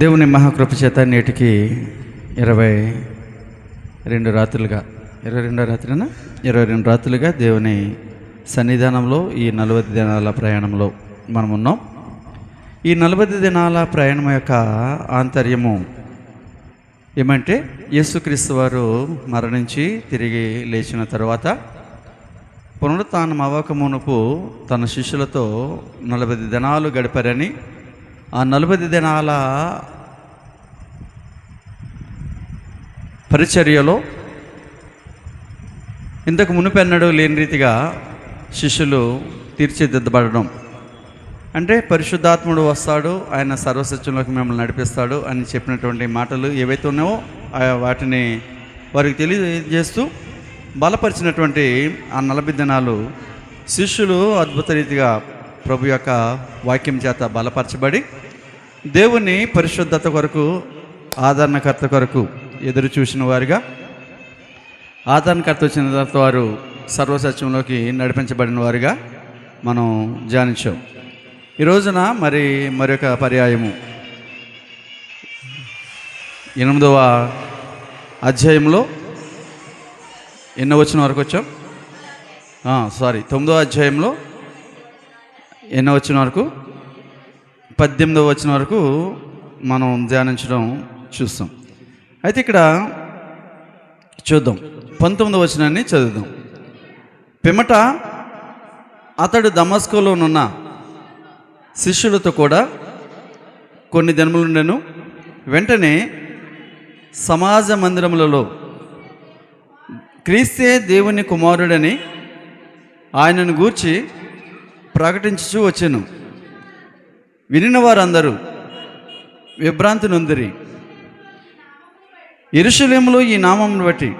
దేవుని మహాకృప చేత నేటికి 22 రాత్రులుగా 22 రాత్రులుగా దేవుని సన్నిధానంలో ఈ 40 దినాల ప్రయాణంలో మనం ఉన్నాం. ఈ 40 దినాల ప్రయాణం యొక్క ఆంతర్యము ఏమంటే, యేసుక్రీస్తు వారు మరణించి తిరిగి లేచిన తర్వాత పునరుత్థానం అవ్వక మునుపు తన శిష్యులతో 40 దినాలు గడిపారని, ఆ 40 దినాల పరిచర్యలో ఇంతకు మునుపెన్నడూ లేని రీతిగా శిష్యులు తీర్చిదిద్దబడడం, అంటే పరిశుద్ధాత్ముడు వస్తాడు, ఆయన సర్వసత్యంలోకి మిమ్మల్ని నడిపిస్తాడు అని చెప్పినటువంటి మాటలు ఏవైతే ఉన్నాయో వాటిని వారికి తెలియజేస్తూ బలపరిచినటువంటి ఆ 40 దినాలు శిష్యులు అద్భుత రీతిగా ప్రభు యొక్క వాక్యం చేత బలపరచబడి దేవుని పరిశుద్ధత కొరకు, ఆదరణకర్త కొరకు ఎదురు చూసిన వారుగా, ఆదరణకర్త వచ్చిన తర్వాత వారు సర్వసత్యంలోకి నడిపించబడిన వారుగా మనం ధ్యానించాం. ఈ రోజున మరొక పర్యాయము 8వ అధ్యాయంలో ఎన్నో వచనం వరకు వచ్చాం? 9వ అధ్యాయంలో ఎన్నో వచనం వరకు? 18వ వచనం వరకు మనం ధ్యానించడం చూస్తాం. అయితే ఇక్కడ చూద్దాం, 19వ వచనాన్ని చదువుదాం. పిమ్మట అతడు దమస్కులోనున్న శిష్యులతో కూడా కొన్ని దినములుండెను. వెంటనే సమాజ మందిరములలో క్రీస్తే దేవుని కుమారుడని ఆయనను గూర్చి ప్రకటించుచూ వచ్చెను. వినిన వారందరూ విభ్రాంతి నొందిరి. యెరూషలేములో ఈ నామమును బట్టి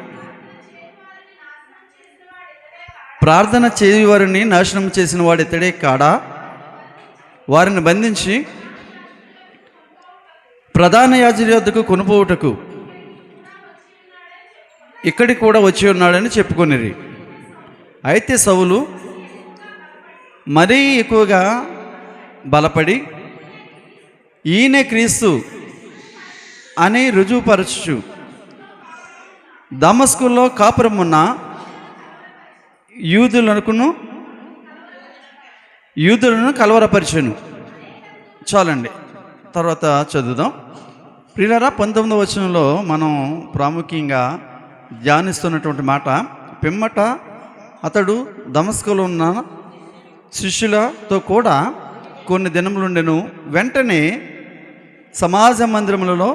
ప్రార్థన చేయవారిని నాశనం చేసిన వాడు ఇతడే కాడా? వారిని బంధించి ప్రధాన యాజకుని వద్దకు కొనుపోవుటకు ఇక్కడికి కూడా వచ్చి ఉన్నాడని చెప్పుకొనిరి. అయితే సౌలు మరీ ఎక్కువగా బలపడి ఈయనే క్రీస్తు అని రుజువుపరచు దమస్కులో కాపురం ఉన్న యూదులను కలవరపరిచెను. చాలండి, తర్వాత చదువుదాం. ప్రియులారా, 19వ వచనంలో మనం ప్రాముఖ్యంగా ధ్యానిస్తున్నటువంటి మాట, పిమ్మట అతడు దమస్కులో ఉన్న శిష్యులతో కూడా కొన్ని దినములుండెను. వెంటనే సమాజ మందిరములలో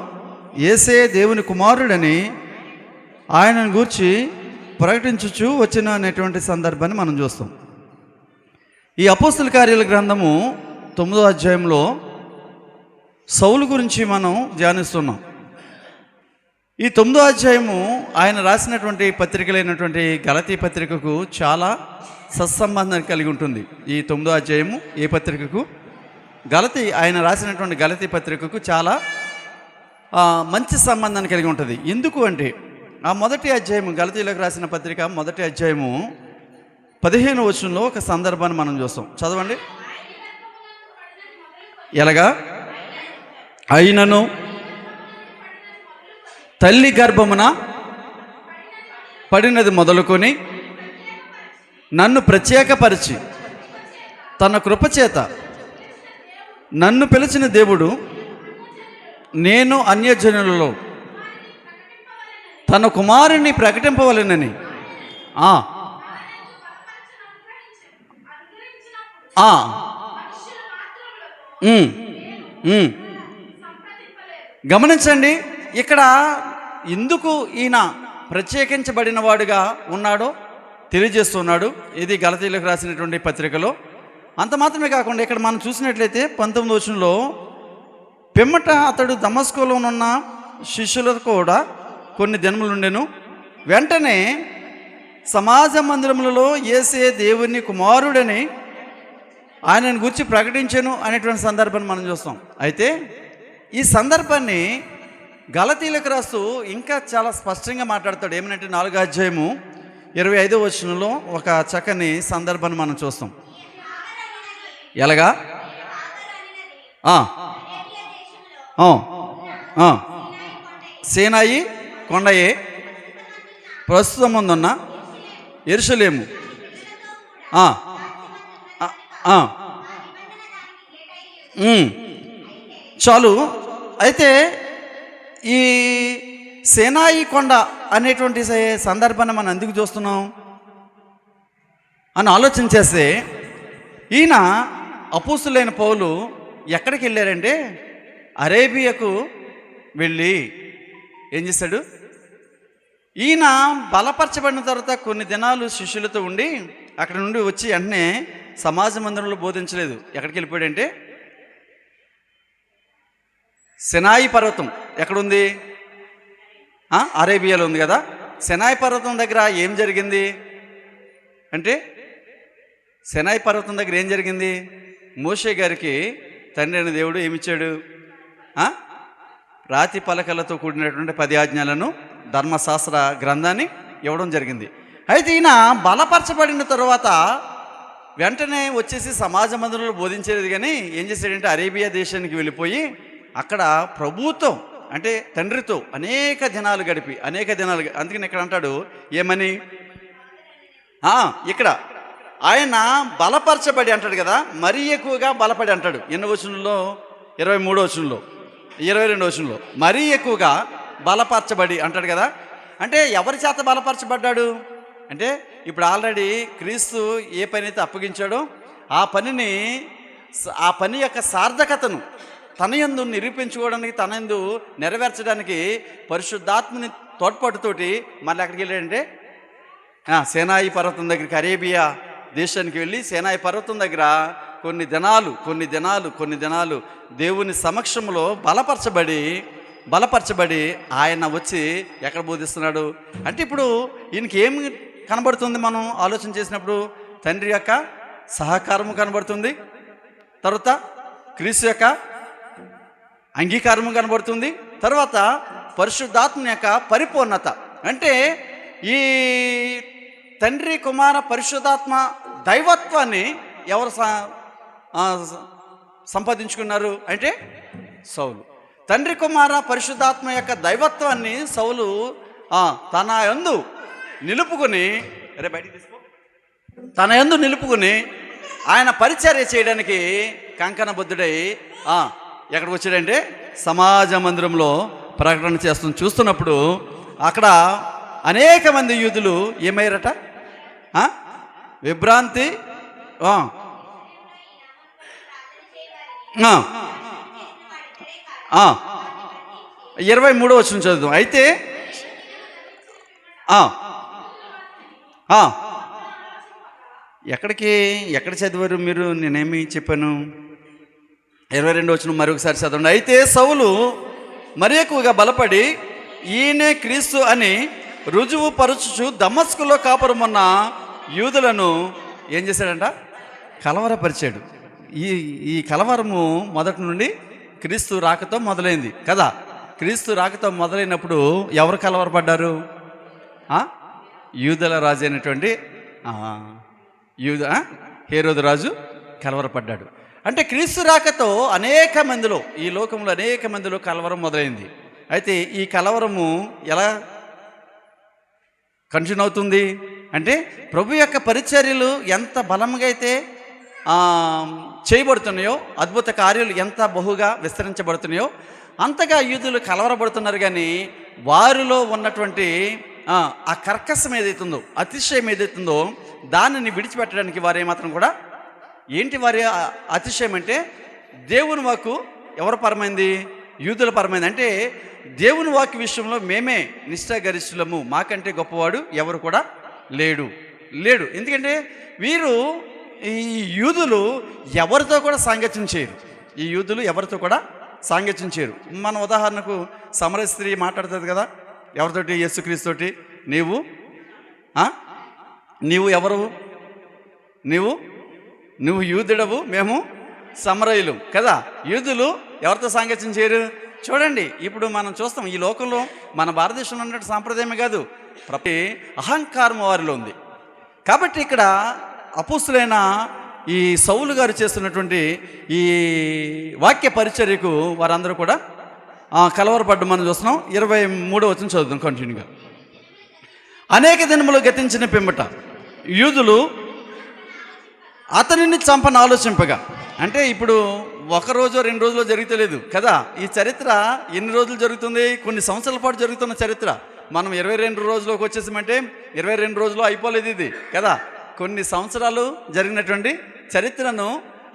యేసే దేవుని కుమారుడని ఆయనను గూర్చి ప్రకటించుచు వచ్చిన అనేటువంటి సందర్భాన్ని మనం చూస్తాం. ఈ అపోస్తల కార్యాల గ్రంథము 9వ అధ్యాయంలో సౌలు గురించి మనం ధ్యానిస్తున్నాం. ఈ 9వ అధ్యాయము ఆయన రాసినటువంటి పత్రికలైనటువంటి గలతీ పత్రికకు చాలా సత్సంబంధాన్ని కలిగి ఉంటుంది. ఈ 9వ అధ్యాయము ఏ పత్రికకు? ఆయన రాసినటువంటి గలతీ పత్రికకు చాలా మంచి సంబంధాన్ని కలిగి ఉంటుంది. ఎందుకు అంటే, ఆ మొదటి అధ్యాయము, గలతీలకు రాసిన పత్రిక మొదటి అధ్యాయము 15వ వచనంలో ఒక సందర్భాన్ని మనం చూస్తాం. చదవండి. ఎలాగా? అయినను తల్లి గర్భమున పడినది మొదలుకొని నన్ను ప్రత్యేకపరిచి తన కృపచేత నన్ను పిలిచిన దేవుడు నేను అన్యజనులలో తన కుమారుని ప్రకటింపవలెనని గమనించండి, ఇక్కడ ఎందుకు ఈయన ప్రత్యేకించబడిన వాడుగా ఉన్నాడో తెలియజేస్తున్నాడు. ఇది గలతీలకు రాసినటువంటి పత్రికలో. అంత మాత్రమే కాకుండా ఇక్కడ మనం చూసినట్లయితే 19వ వచనంలో, పిమ్మట అతడు దమస్కులో ఉన్న శిష్యులకు కూడా కొన్ని దినములుండెను. వెంటనే సమాజ మందిరములలో యేసే దేవుని కుమారుడని ఆయనను గురించి ప్రకటించెను అనేటువంటి సందర్భాన్ని మనం చూస్తాం. అయితే ఈ సందర్భాన్ని గలతీలకు రాస్తూ ఇంకా చాలా స్పష్టంగా మాట్లాడతాడు. ఏమనంటే 4వ అధ్యాయము 25వ వచనంలో ఒక చక్కని సందర్భాన్ని మనం చూస్తాం. ఎలాగా? ఆ, సీనాయి కొండయే ప్రస్తుతం ముందున్న యెరూషలేము. ఆ, ఆ, ఆ, చాలు. అయితే ఈ సేనాయి కొండ అనేటువంటి సందర్భాన్ని మనం ఎందుకు చూస్తున్నాం అని ఆలోచన చేస్తే, ఈయన అపోస్తులైన పౌలు ఎక్కడికి వెళ్ళారంటే అరేబియాకు వెళ్ళి ఏం చేశాడు? ఈయన బలపరచబడిన తర్వాత కొన్ని దినాలు శిష్యులతో ఉండి అక్కడ నుండి వచ్చి వెంటనే సమాజ మందిరంలో బోధించలేదు. ఎక్కడికి వెళ్ళిపోయాడంటే సినాయి పర్వతం ఎక్కడుంది? అరేబియాలో ఉంది కదా. సినాయి పర్వతం దగ్గర ఏం జరిగింది అంటే, సినాయి పర్వతం దగ్గర ఏం జరిగింది? మోషే గారికి తండ్రి అయిన దేవుడు ఏమిచ్చాడు? రాతి పలకలతో కూడినటువంటి 10 ఆజ్ఞలను, ధర్మశాస్త్ర గ్రంథాన్ని ఇవ్వడం జరిగింది. అయితే ఈయన బలపరచబడిన తరువాత వెంటనే వచ్చేసి సమాజ మందిరంలో బోధించేది, కానీ ఏం చేశాడంటే అరేబియా దేశానికి వెళ్ళిపోయి అక్కడ ప్రభుత్వం అంటే తండ్రితో అనేక దినాలు గడిపి అందుకని ఇక్కడ అంటాడు ఏమని, ఇక్కడ ఆయన బలపరచబడి అంటాడు కదా, మరీ ఎక్కువగా బలపడి అంటాడు. ఎన్నో వచనంలో? 23వ వచనంలో, 22వ వచనంలో మరీ ఎక్కువగా బలపరచబడి అంటాడు కదా. అంటే ఎవరి చేత బలపరచబడ్డాడు అంటే, ఇప్పుడు ఆల్రెడీ క్రీస్తు ఏ పని అయితే అప్పగించాడో ఆ పని యొక్క సార్థకతను తన యందు నిరూపించుకోవడానికి, తన యందు నెరవేర్చడానికి పరిశుద్ధాత్మని తోడ్పాటుతోటి మళ్ళీ ఎక్కడికి వెళ్ళాడంటే సేనాయి పర్వతం దగ్గరికి, అరేబియా దేశానికి వెళ్ళి సేనాయి పర్వతం దగ్గర కొన్ని దినాలు దేవుని సమక్షంలో బలపరచబడి ఆయన వచ్చి ఎక్కడ బోధిస్తున్నాడు అంటే, ఇప్పుడు ఈయనకి ఏమి కనబడుతుంది? మనం ఆలోచన చేసినప్పుడు తండ్రి యొక్క సహకారము కనబడుతుంది, తర్వాత క్రీస్తు యొక్క అంగీకారము కనబడుతుంది, తర్వాత పరిశుద్ధాత్మ యొక్క పరిపూర్ణత. అంటే ఈ తండ్రి కుమార పరిశుద్ధాత్మ దైవత్వాన్ని ఎవరు సంపాదించుకున్నారు అంటే సౌలు. తండ్రి కుమార పరిశుద్ధాత్మ యొక్క దైవత్వాన్ని సౌలు తన యందు నిలుపుకొని ఆయన పరిచర్య చేయడానికి కంకణబద్ధుడై ఎక్కడికి వచ్చాడంటే సమాజ మందిరంలో ప్రకటన చూస్తున్నప్పుడు అక్కడ అనేక మంది యూదులు ఏమయ్యారట? విభ్రాంతి 23వ వచనం చదువుదాం. అయితే ఎక్కడ చదివారు మీరు? నేనేమి చెప్పాను? 22వ వచనం మరొకసారి చదవండి. అయితే సౌలు మరి ఎక్కువగా బలపడి ఈయనే క్రీస్తు అని రుజువు పరచుచు దమస్కులో కాపురమున్న యూదులను ఏం చేశాడంట? కలవరపరిచాడు. ఈ కలవరము మొదటి నుండి క్రీస్తు రాకతో మొదలైంది కదా. క్రీస్తు రాకతో మొదలైనప్పుడు ఎవరు కలవరపడ్డారు? యూదుల రాజు అయినటువంటి హేరోదు రాజు కలవరపడ్డాడు. అంటే క్రీస్తు రాకతో ఈ లోకంలో అనేక మందిలో కలవరం మొదలైంది. అయితే ఈ కలవరము ఎలా కంటిన్యూ అవుతుంది అంటే, ప్రభు యొక్క పరిచర్యలు ఎంత బలంగా అయితే చేయబడుతున్నాయో, అద్భుత కార్యాలు ఎంత బహుగా విస్తరించబడుతున్నాయో అంతగా యూదులు కలవరపడుతున్నారు. కానీ వారిలో ఉన్నటువంటి ఆ కర్కశం ఏదైతుందో, అతిశయం ఏదైతుందో దానిని విడిచిపెట్టడానికి వారు ఏమాత్రం కూడా వారి అతిశయం అంటే, దేవుని వాక్కు ఎవరు పరమైంది? యూదుల పరమైంది. అంటే దేవుని వాక్య విషయంలో మేమే నిష్ఠాగరిష్ఠులము, మాకంటే గొప్పవాడు ఎవరు కూడా లేడు. ఎందుకంటే వీరు ఈ యూదులు ఎవరితో కూడా సాంగత్యం చేయరు. మన ఉదాహరణకు సమర స్త్రీ మాట్లాడుతుంది కదా ఎవరితోటి? యేసుక్రీస్తుతోటి. నీవు ఎవరు? నువ్వు యూదుడవు, మేము సమరయులు కదా. యూదులు ఎవరితో సాంగత్యం చేయరు? చూడండి, ఇప్పుడు మనం చూస్తాం ఈ లోకంలో మన భారతదేశంలో ఉన్నట్టు సాంప్రదాయమే కాదు, ప్రతి అహంకారం వారిలో ఉంది. కాబట్టి ఇక్కడ అపోస్తులైన ఈ సౌలు గారు చేస్తున్నటువంటి ఈ వాక్య పరిచర్యకు వారందరూ కూడా కలవరపడ్డ మనం చూస్తున్నాం. 23వ వచనం చదువుదాం కంటిన్యూగా. అనేక దినములు గతించిన పిమ్మట యూదులు అతనిని చంపని ఆలోచింపగా, అంటే ఇప్పుడు ఒక రోజు 2 రోజులు జరుగుతలేదు కదా, ఈ చరిత్ర ఎన్ని రోజులు జరుగుతుంది? కొన్ని సంవత్సరాల పాటు జరుగుతున్న చరిత్ర. మనం 22 రోజుల్లోకి వచ్చేసామంటే 22 రోజులు అయిపోలేదు ఇది కదా. కొన్ని సంవత్సరాలు జరిగినటువంటి చరిత్రను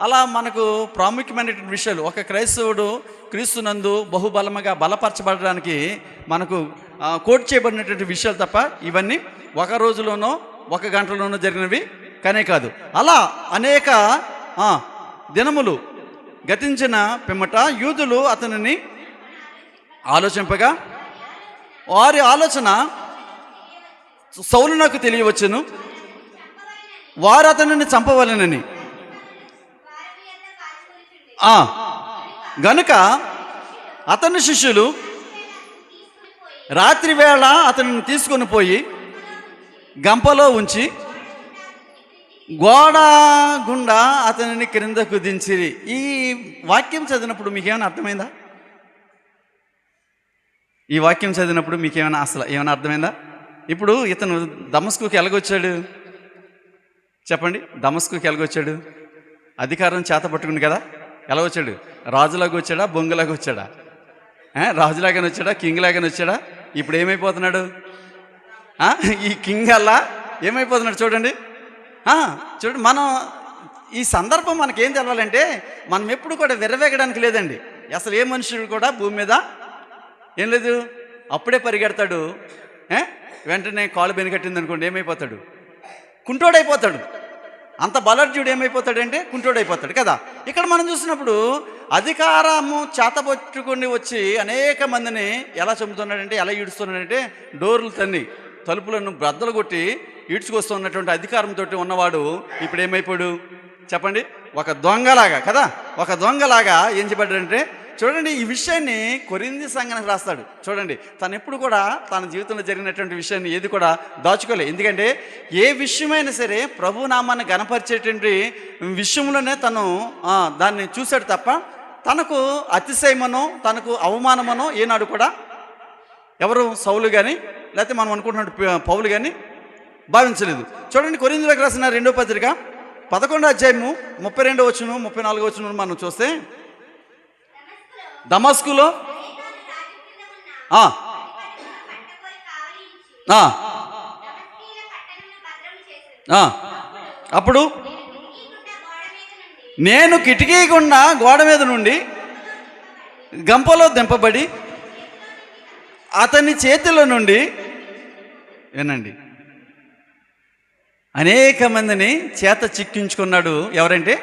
అలా మనకు ప్రాముఖ్యమైనటువంటి విషయాలు, ఒక క్రైస్తవుడు క్రీస్తునందు బహుబలముగా బలపరచబడడానికి మనకు కోట్ చేయబడినటువంటి విషయాలు తప్ప ఇవన్నీ ఒక రోజులోనో ఒక గంటలోనో జరిగినవి కానే కాదు. అలా అనేక దినములు గతించిన పిమ్మట యూదులు అతనిని ఆలోచింపగా వారి ఆలోచన సౌలునకు తెలియవచ్చును, వారు అతనిని చంపవలెనని. గనుక అతని శిష్యులు రాత్రి వేళ అతనిని తీసుకొని పోయి గంపలో ఉంచి గోడ గుండా అతనిని క్రిందకు దించిరి. ఈ వాక్యం చదివినప్పుడు మీకేమైనా అర్థమైందా? ఈ వాక్యం చదివినప్పుడు మీకేమైనా అసలు ఏమైనా అర్థమైందా? ఇప్పుడు ఇతను దమస్కుకి ఎలాగొచ్చాడు చెప్పండి? దమస్కుకి ఎలాగొచ్చాడు? అధికారం చేత పట్టుకుని కదా. ఎలా వచ్చాడు? రాజులాగా వచ్చాడా, బొంగులాగా వచ్చాడా? రాజులాగానే వచ్చాడా, కింగ్ లాగానే వచ్చాడా? ఇప్పుడు ఏమైపోతున్నాడు? ఈ కింగ్ అలా ఏమైపోతున్నాడు చూడండి. చూడండి, మనం ఈ సందర్భం మనకేం తెలవాలంటే, మనం ఎప్పుడు కూడా విర్రవేగడానికి లేదండి. అసలు ఏ మనుషుడు కూడా భూమి మీద ఏం లేదు, అప్పుడే పరిగెడతాడు, వెంటనే కాలు బెనికట్టింది అనుకోండి ఏమైపోతాడు? కుంటోడైపోతాడు. అంత బలర్జుడు ఏమైపోతాడంటే కుంటోడైపోతాడు కదా. ఇక్కడ మనం చూసినప్పుడు అధికారము చేతపట్టుకుని వచ్చి అనేక మందిని ఎలా చంపుతున్నాడంటే, ఎలా ఈడుస్తున్నాడంటే, డోర్లు తన్ని తలుపులను బ్రద్దలు కొట్టి ఈడ్చుకొస్తున్నటువంటి అధికారంతో ఉన్నవాడు ఇప్పుడు ఏమైపోయాడు చెప్పండి? ఒక దొంగలాగా కదా, ఒక దొంగలాగా ఏం చెప్పాడంటే, చూడండి ఈ విషయాన్ని కొరింథీ సంఘానికి రాస్తాడు. చూడండి, తను ఎప్పుడు కూడా తన జీవితంలో జరిగినటువంటి విషయాన్ని ఏది కూడా దాచుకోలేదు. ఎందుకంటే ఏ విషయమైనా సరే ప్రభు నామాన్ని గణపరిచేటువంటి విషయంలోనే తను దాన్ని చూశాడు తప్ప తనకు అతిశయమనో తనకు అవమానమనో ఏనాడు కూడా ఎవరు సౌలు కానీ లేకపోతే మనం అనుకుంటున్నట్టు పౌలు కానీ భావించలేదు. చూడండి, కొరింథీయులకు రాసిన 2వ పత్రిక 11వ అధ్యాయము 32వ వచనం 34వ వచనం మనం చూస్తే, దమస్కులో అప్పుడు నేను కిటికీ గుండా గోడ మీద నుండి గంపలో దింపబడి అతని చేతిలో నుండి వినండి అనేక మందిని చేత చిక్కించుకున్నాడు. ఎవరంటే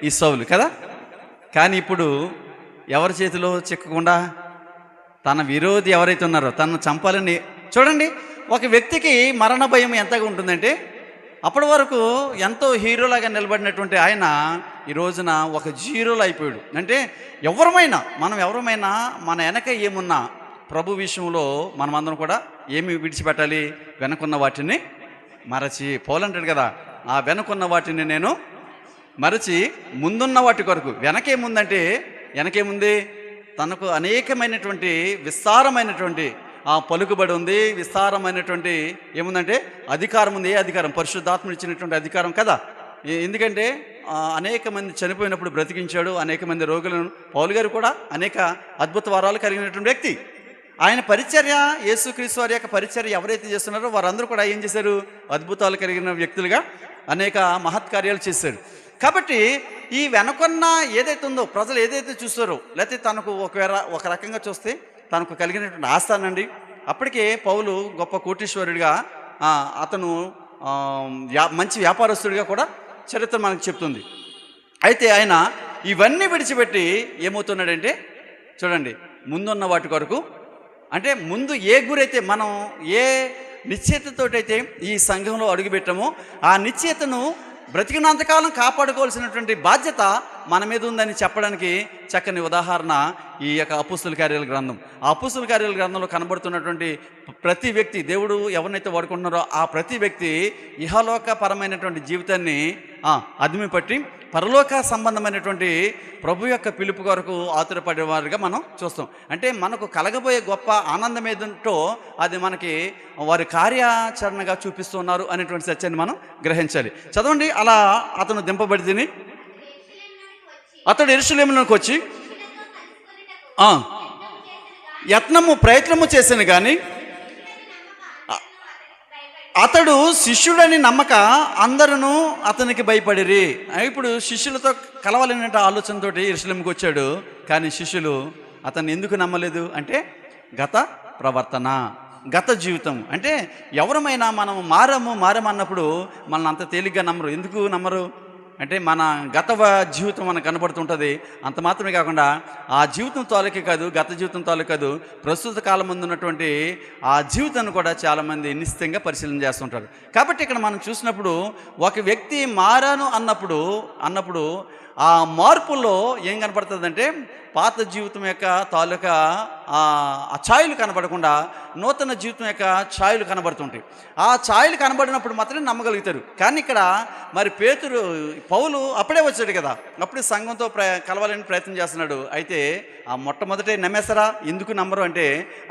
ఈ సౌలు కదా. కానీ ఇప్పుడు ఎవరి చేతిలో చిక్కకుండా తన విరోధి ఎవరైతే ఉన్నారో తనను చంపాలని. చూడండి, ఒక వ్యక్తికి మరణ భయం ఎంతగా ఉంటుందంటే, అప్పటి వరకు ఎంతో హీరోలాగా నిలబడినటువంటి ఆయన ఈ రోజున ఒక జీరోలో అయిపోయాడు. అంటే మనం ఎవరమైనా మన వెనక ఏమున్నా ప్రభు విషయంలో మనమందరం కూడా ఏమి విడిచిపెట్టాలి? వెనకున్న వాటిని మరచి. పౌలు అంటాడు కదా, ఆ వెనకున్న వాటిని నేను మరచి ముందున్న వాటి కొరకు. వెనకేముంది? తనకు అనేకమైనటువంటి విస్తారమైనటువంటి పలుకుబడి ఉంది, విస్తారమైనటువంటి ఏముందంటే అధికారం ఉంది. ఏ అధికారం? పరిశుద్ధాత్మ ఇచ్చినటువంటి అధికారం కదా. ఎందుకంటే అనేక మంది చనిపోయినప్పుడు బ్రతికించాడు, అనేక మంది రోగులను. పౌలు గారు కూడా అనేక అద్భుత వరాలు కలిగినటువంటి వ్యక్తి. ఆయన పరిచర్య, యేసుక్రీస్తు వారి యొక్క పరిచర్య ఎవరైతే చేస్తున్నారో వారందరూ కూడా ఏం చేశారు? అద్భుతాలు కలిగిన వ్యక్తులుగా అనేక మహత్కార్యాలు చేశారు. కాబట్టి ఈ వెనకొన్న ఏదైతే ఉందో, ప్రజలు ఏదైతే చూస్తారో, లేకపోతే తనకు ఒక రకంగా చూస్తే తనకు కలిగినటువంటి ఆస్థానండి. అప్పటికే పౌలు గొప్ప కోటీశ్వరుడిగా, అతను మంచి వ్యాపారస్తుడిగా కూడా చరిత్ర మనకు చెప్తుంది. అయితే ఆయన ఇవన్నీ విడిచిపెట్టి ఏమవుతున్నాడంటే, చూడండి, ముందున్న వాటి కొరకు, అంటే ముందు ఏ గురైతే మనం ఏ నిశ్చయితతోటైతే ఈ సంఘంలో అడుగుపెట్టామో ఆ నిశ్చయితను బ్రతికినంతకాలం కాపాడుకోవాల్సినటువంటి బాధ్యత మన మీద ఉందని చెప్పడానికి చక్కని ఉదాహరణ ఈ యొక్క అపోస్తుల కార్యాల గ్రంథం. ఆ అపోస్తుల కార్యాల గ్రంథంలో కనబడుతున్నటువంటి ప్రతి వ్యక్తి, దేవుడు ఎవరినైతే వాడుకుంటున్నారో ఆ ప్రతి వ్యక్తి ఇహలోక పరమైనటువంటి జీవితాన్ని అదిమి పట్టి పరలోక సంబంధమైనటువంటి ప్రభు యొక్క పిలుపు కొరకు ఆతురపడేవారుగా మనం చూస్తాం. అంటే మనకు కలగబోయే గొప్ప ఆనందం ఏదంటో అది మనకి వారి కార్యాచరణగా చూపిస్తున్నారు అనేటువంటి సత్యాన్ని మనం గ్రహించాలి. చదవండి, అలా అతను దింపబడి తిని అతడు యెరూషలేములోకి వచ్చి ప్రయత్నము చేశాను కానీ అతడు శిష్యుడని నమ్మక అందరూ అతనికి భయపడిరి. ఇప్పుడు శిష్యులతో కలవాలనే ఆలోచనతో యెరూషలేముకి వచ్చాడు. కానీ శిష్యులు అతన్ని ఎందుకు నమ్మలేదు అంటే గత ప్రవర్తన, గత జీవితం. అంటే ఎవరమైనా మనం మారమన్నప్పుడు మనల్ని అంత తేలిగ్గా నమ్మరు. ఎందుకు నమ్మరు అంటే మన గత జీవితం మనకు కనబడుతుంటుంది. అంత మాత్రమే కాకుండా ఆ జీవితం తాలూకే కాదు, గత జీవితం తాలూకు కాదు, ప్రస్తుత కాలం ముందు ఉన్నటువంటి ఆ జీవితాన్ని కూడా చాలామంది నిశ్చితంగా పరిశీలన చేస్తుంటారు. కాబట్టి ఇక్కడ మనం చూసినప్పుడు ఒక వ్యక్తి మారాను అన్నప్పుడు ఆ మార్పుల్లో ఏం కనపడుతుందంటే పాత జీవితం యొక్క తాలూకా ఆ ఛాయలు కనబడకుండా నూతన జీవితం యొక్క ఛాయలు కనబడుతుంటాయి. ఆ ఛాయలు కనబడినప్పుడు మాత్రమే నమ్మగలుగుతారు. కానీ ఇక్కడ మరి పౌలు అప్పుడే వచ్చాడు కదా, అప్పుడే సంఘంతో కలవాలని ప్రయత్నం చేస్తున్నాడు. అయితే ఆ మొట్టమొదటే నమ్మేస్తారా? ఎందుకు నమ్మరు అంటే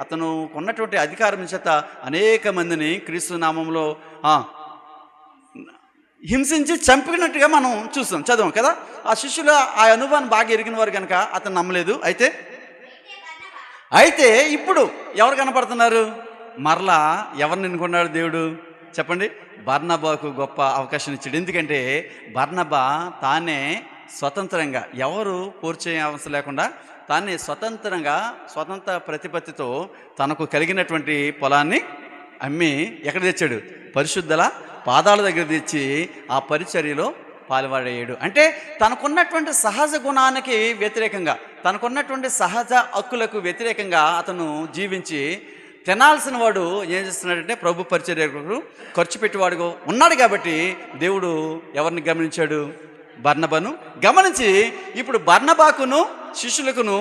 అతను ఉన్నటువంటి అధికారం చేత అనేక మందిని క్రీస్తు నామంలో హింసించి చంపినట్టుగా మనం చూస్తాం, చదవం కదా. ఆ శిష్యులు ఆ అనుభవాన్ని బాగా ఎరిగిన వారు కనుక అతను నమ్మలేదు. అయితే ఇప్పుడు ఎవరు కనపడుతున్నారు? మరలా ఎవరిని ఎన్నుకున్నాడు దేవుడు చెప్పండి? బర్నబాకు గొప్ప అవకాశం ఇచ్చాడు. ఎందుకంటే బర్నబా తానే స్వతంత్రంగా, ఎవరు పోర్చే అవసరం లేకుండా తానే స్వతంత్ర ప్రతిపత్తితో తనకు కలిగినటువంటి పొలాన్ని అమ్మి ఎక్కడ తెచ్చాడు? పరిశుద్ధల పాదాల దగ్గర తెచ్చి ఆ పరిచర్యలో పాల్పడేయడు. అంటే తనకున్నటువంటి సహజ గుణానికి వ్యతిరేకంగా, తనకున్నటువంటి సహజ హక్కులకు వ్యతిరేకంగా అతను జీవించి తినాల్సిన వాడు ఏం చేస్తున్నాడంటే ప్రభు పరిచర్యకు ఖర్చు పెట్టేవాడుగా ఉన్నాడు. కాబట్టి దేవుడు ఎవరిని గమనించాడు? బర్నబాను గమనించి ఇప్పుడు బర్నబాకును శిష్యులకును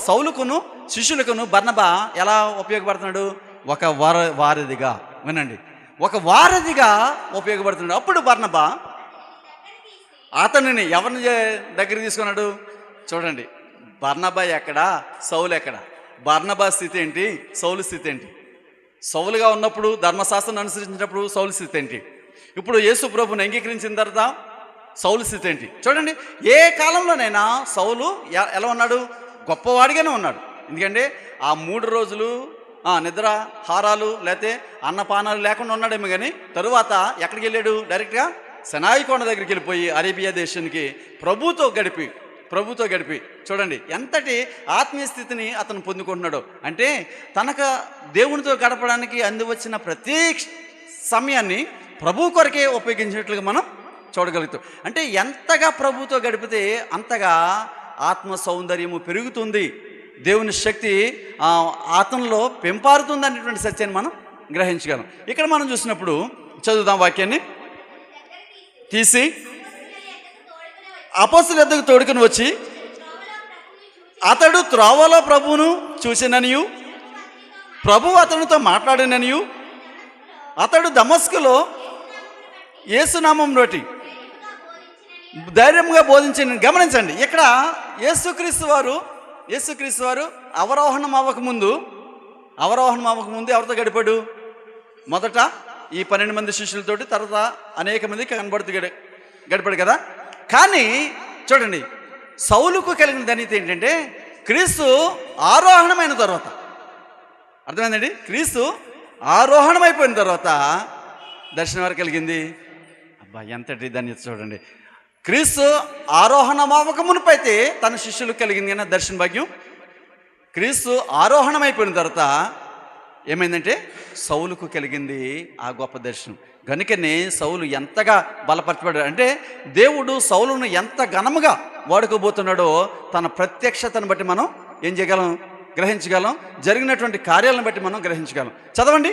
సౌలుకును శిష్యులకును బర్నబా ఎలా ఉపయోగపడుతున్నాడు? ఒక వారధిగా, వినండి, ఒక వారధిగా ఉపయోగపడుతున్నాడు. అప్పుడు బర్నబా అతనిని ఎవరిని దగ్గర తీసుకున్నాడు? చూడండి, బర్నబా ఎక్కడ, సౌలు ఎక్కడ? బర్నబా స్థితి ఏంటి, సౌలు స్థితి ఏంటి? సౌలుగా ఉన్నప్పుడు ధర్మశాస్త్రం అనుసరించినప్పుడు సౌలు స్థితి ఏంటి? ఇప్పుడు యేసు ప్రభుని అంగీకరించిన తర్వాత సౌలు స్థితి ఏంటి? చూడండి, ఏ కాలంలోనైనా సౌలు ఎలా ఉన్నాడు? గొప్పవాడిగానే ఉన్నాడు. ఎందుకంటే ఆ 3 రోజులు నిద్ర హారాలు లేకపోతే అన్నపానాలు లేకుండా ఉన్నాడేమో. కానీ తరువాత ఎక్కడికి వెళ్ళాడు? డైరెక్ట్గా సనాయి కొండ దగ్గరికి వెళ్ళిపోయి అరేబియా దేశానికి ప్రభుతో గడిపి చూడండి ఎంతటి ఆత్మీయ స్థితిని అతను పొందుకుంటున్నాడు. అంటే తనకు దేవునితో గడపడానికి అందివచ్చిన ప్రతి సమయాన్ని ప్రభు కొరకే ఉపయోగించినట్లుగా మనం చూడగలుగుతాం. అంటే ఎంతగా ప్రభుతో గడిపితే అంతగా ఆత్మ సౌందర్యము పెరుగుతుంది, దేవుని శక్తి అతనిలో పెంపారుతుంది అనేటువంటి సత్యాన్ని మనం గ్రహించగలం. ఇక్కడ మనం చూసినప్పుడు చదువుదాం వాక్యాన్ని. తీసి అపోస్తలుల యొద్దకు తోడుకుని వచ్చి అతడు త్రోవలో ప్రభువును చూసిననియు ప్రభువు అతనితో మాట్లాడిననియు అతడు దమస్కులో యేసునామం నోటి ధైర్యంగా బోధించిన. గమనించండి, ఇక్కడ యేసుక్రీస్తు వారు అవరోహణం అవ్వకముందు ఎవరితో గడిపాడు? మొదట ఈ 12 మంది శిష్యులతోటి, తర్వాత అనేక మంది కనబడుతూ గడిపాడు కదా. కానీ చూడండి, సౌలుకు కలిగిన ధన్యత ఏంటంటే క్రీస్తు ఆరోహణమైన తర్వాత, అర్థమైందండి, క్రీస్తు ఆరోహణమైపోయిన తర్వాత దర్శనం వారికి కలిగింది. అబ్బా ఎంతటి ధన్యత చూడండి. క్రీస్తు ఆరోహణమవ్వక మునుపైతే తన శిష్యులకు కలిగింది కానీ దర్శన భాగ్యం. క్రీస్తు ఆరోహణమైపోయిన తర్వాత ఏమైందంటే సౌలుకు కలిగింది ఆ గొప్ప దర్శనం. కనుకనే సౌలు ఎంతగా బలపరచబడ్డాడు అంటే దేవుడు సౌలును ఎంత ఘనముగా వాడుకోబోతున్నాడో తన ప్రత్యక్షతను బట్టి మనం ఏం చేయగలం? గ్రహించగలం. జరిగినటువంటి కార్యాలను బట్టి మనం గ్రహించగలం. చదవండి.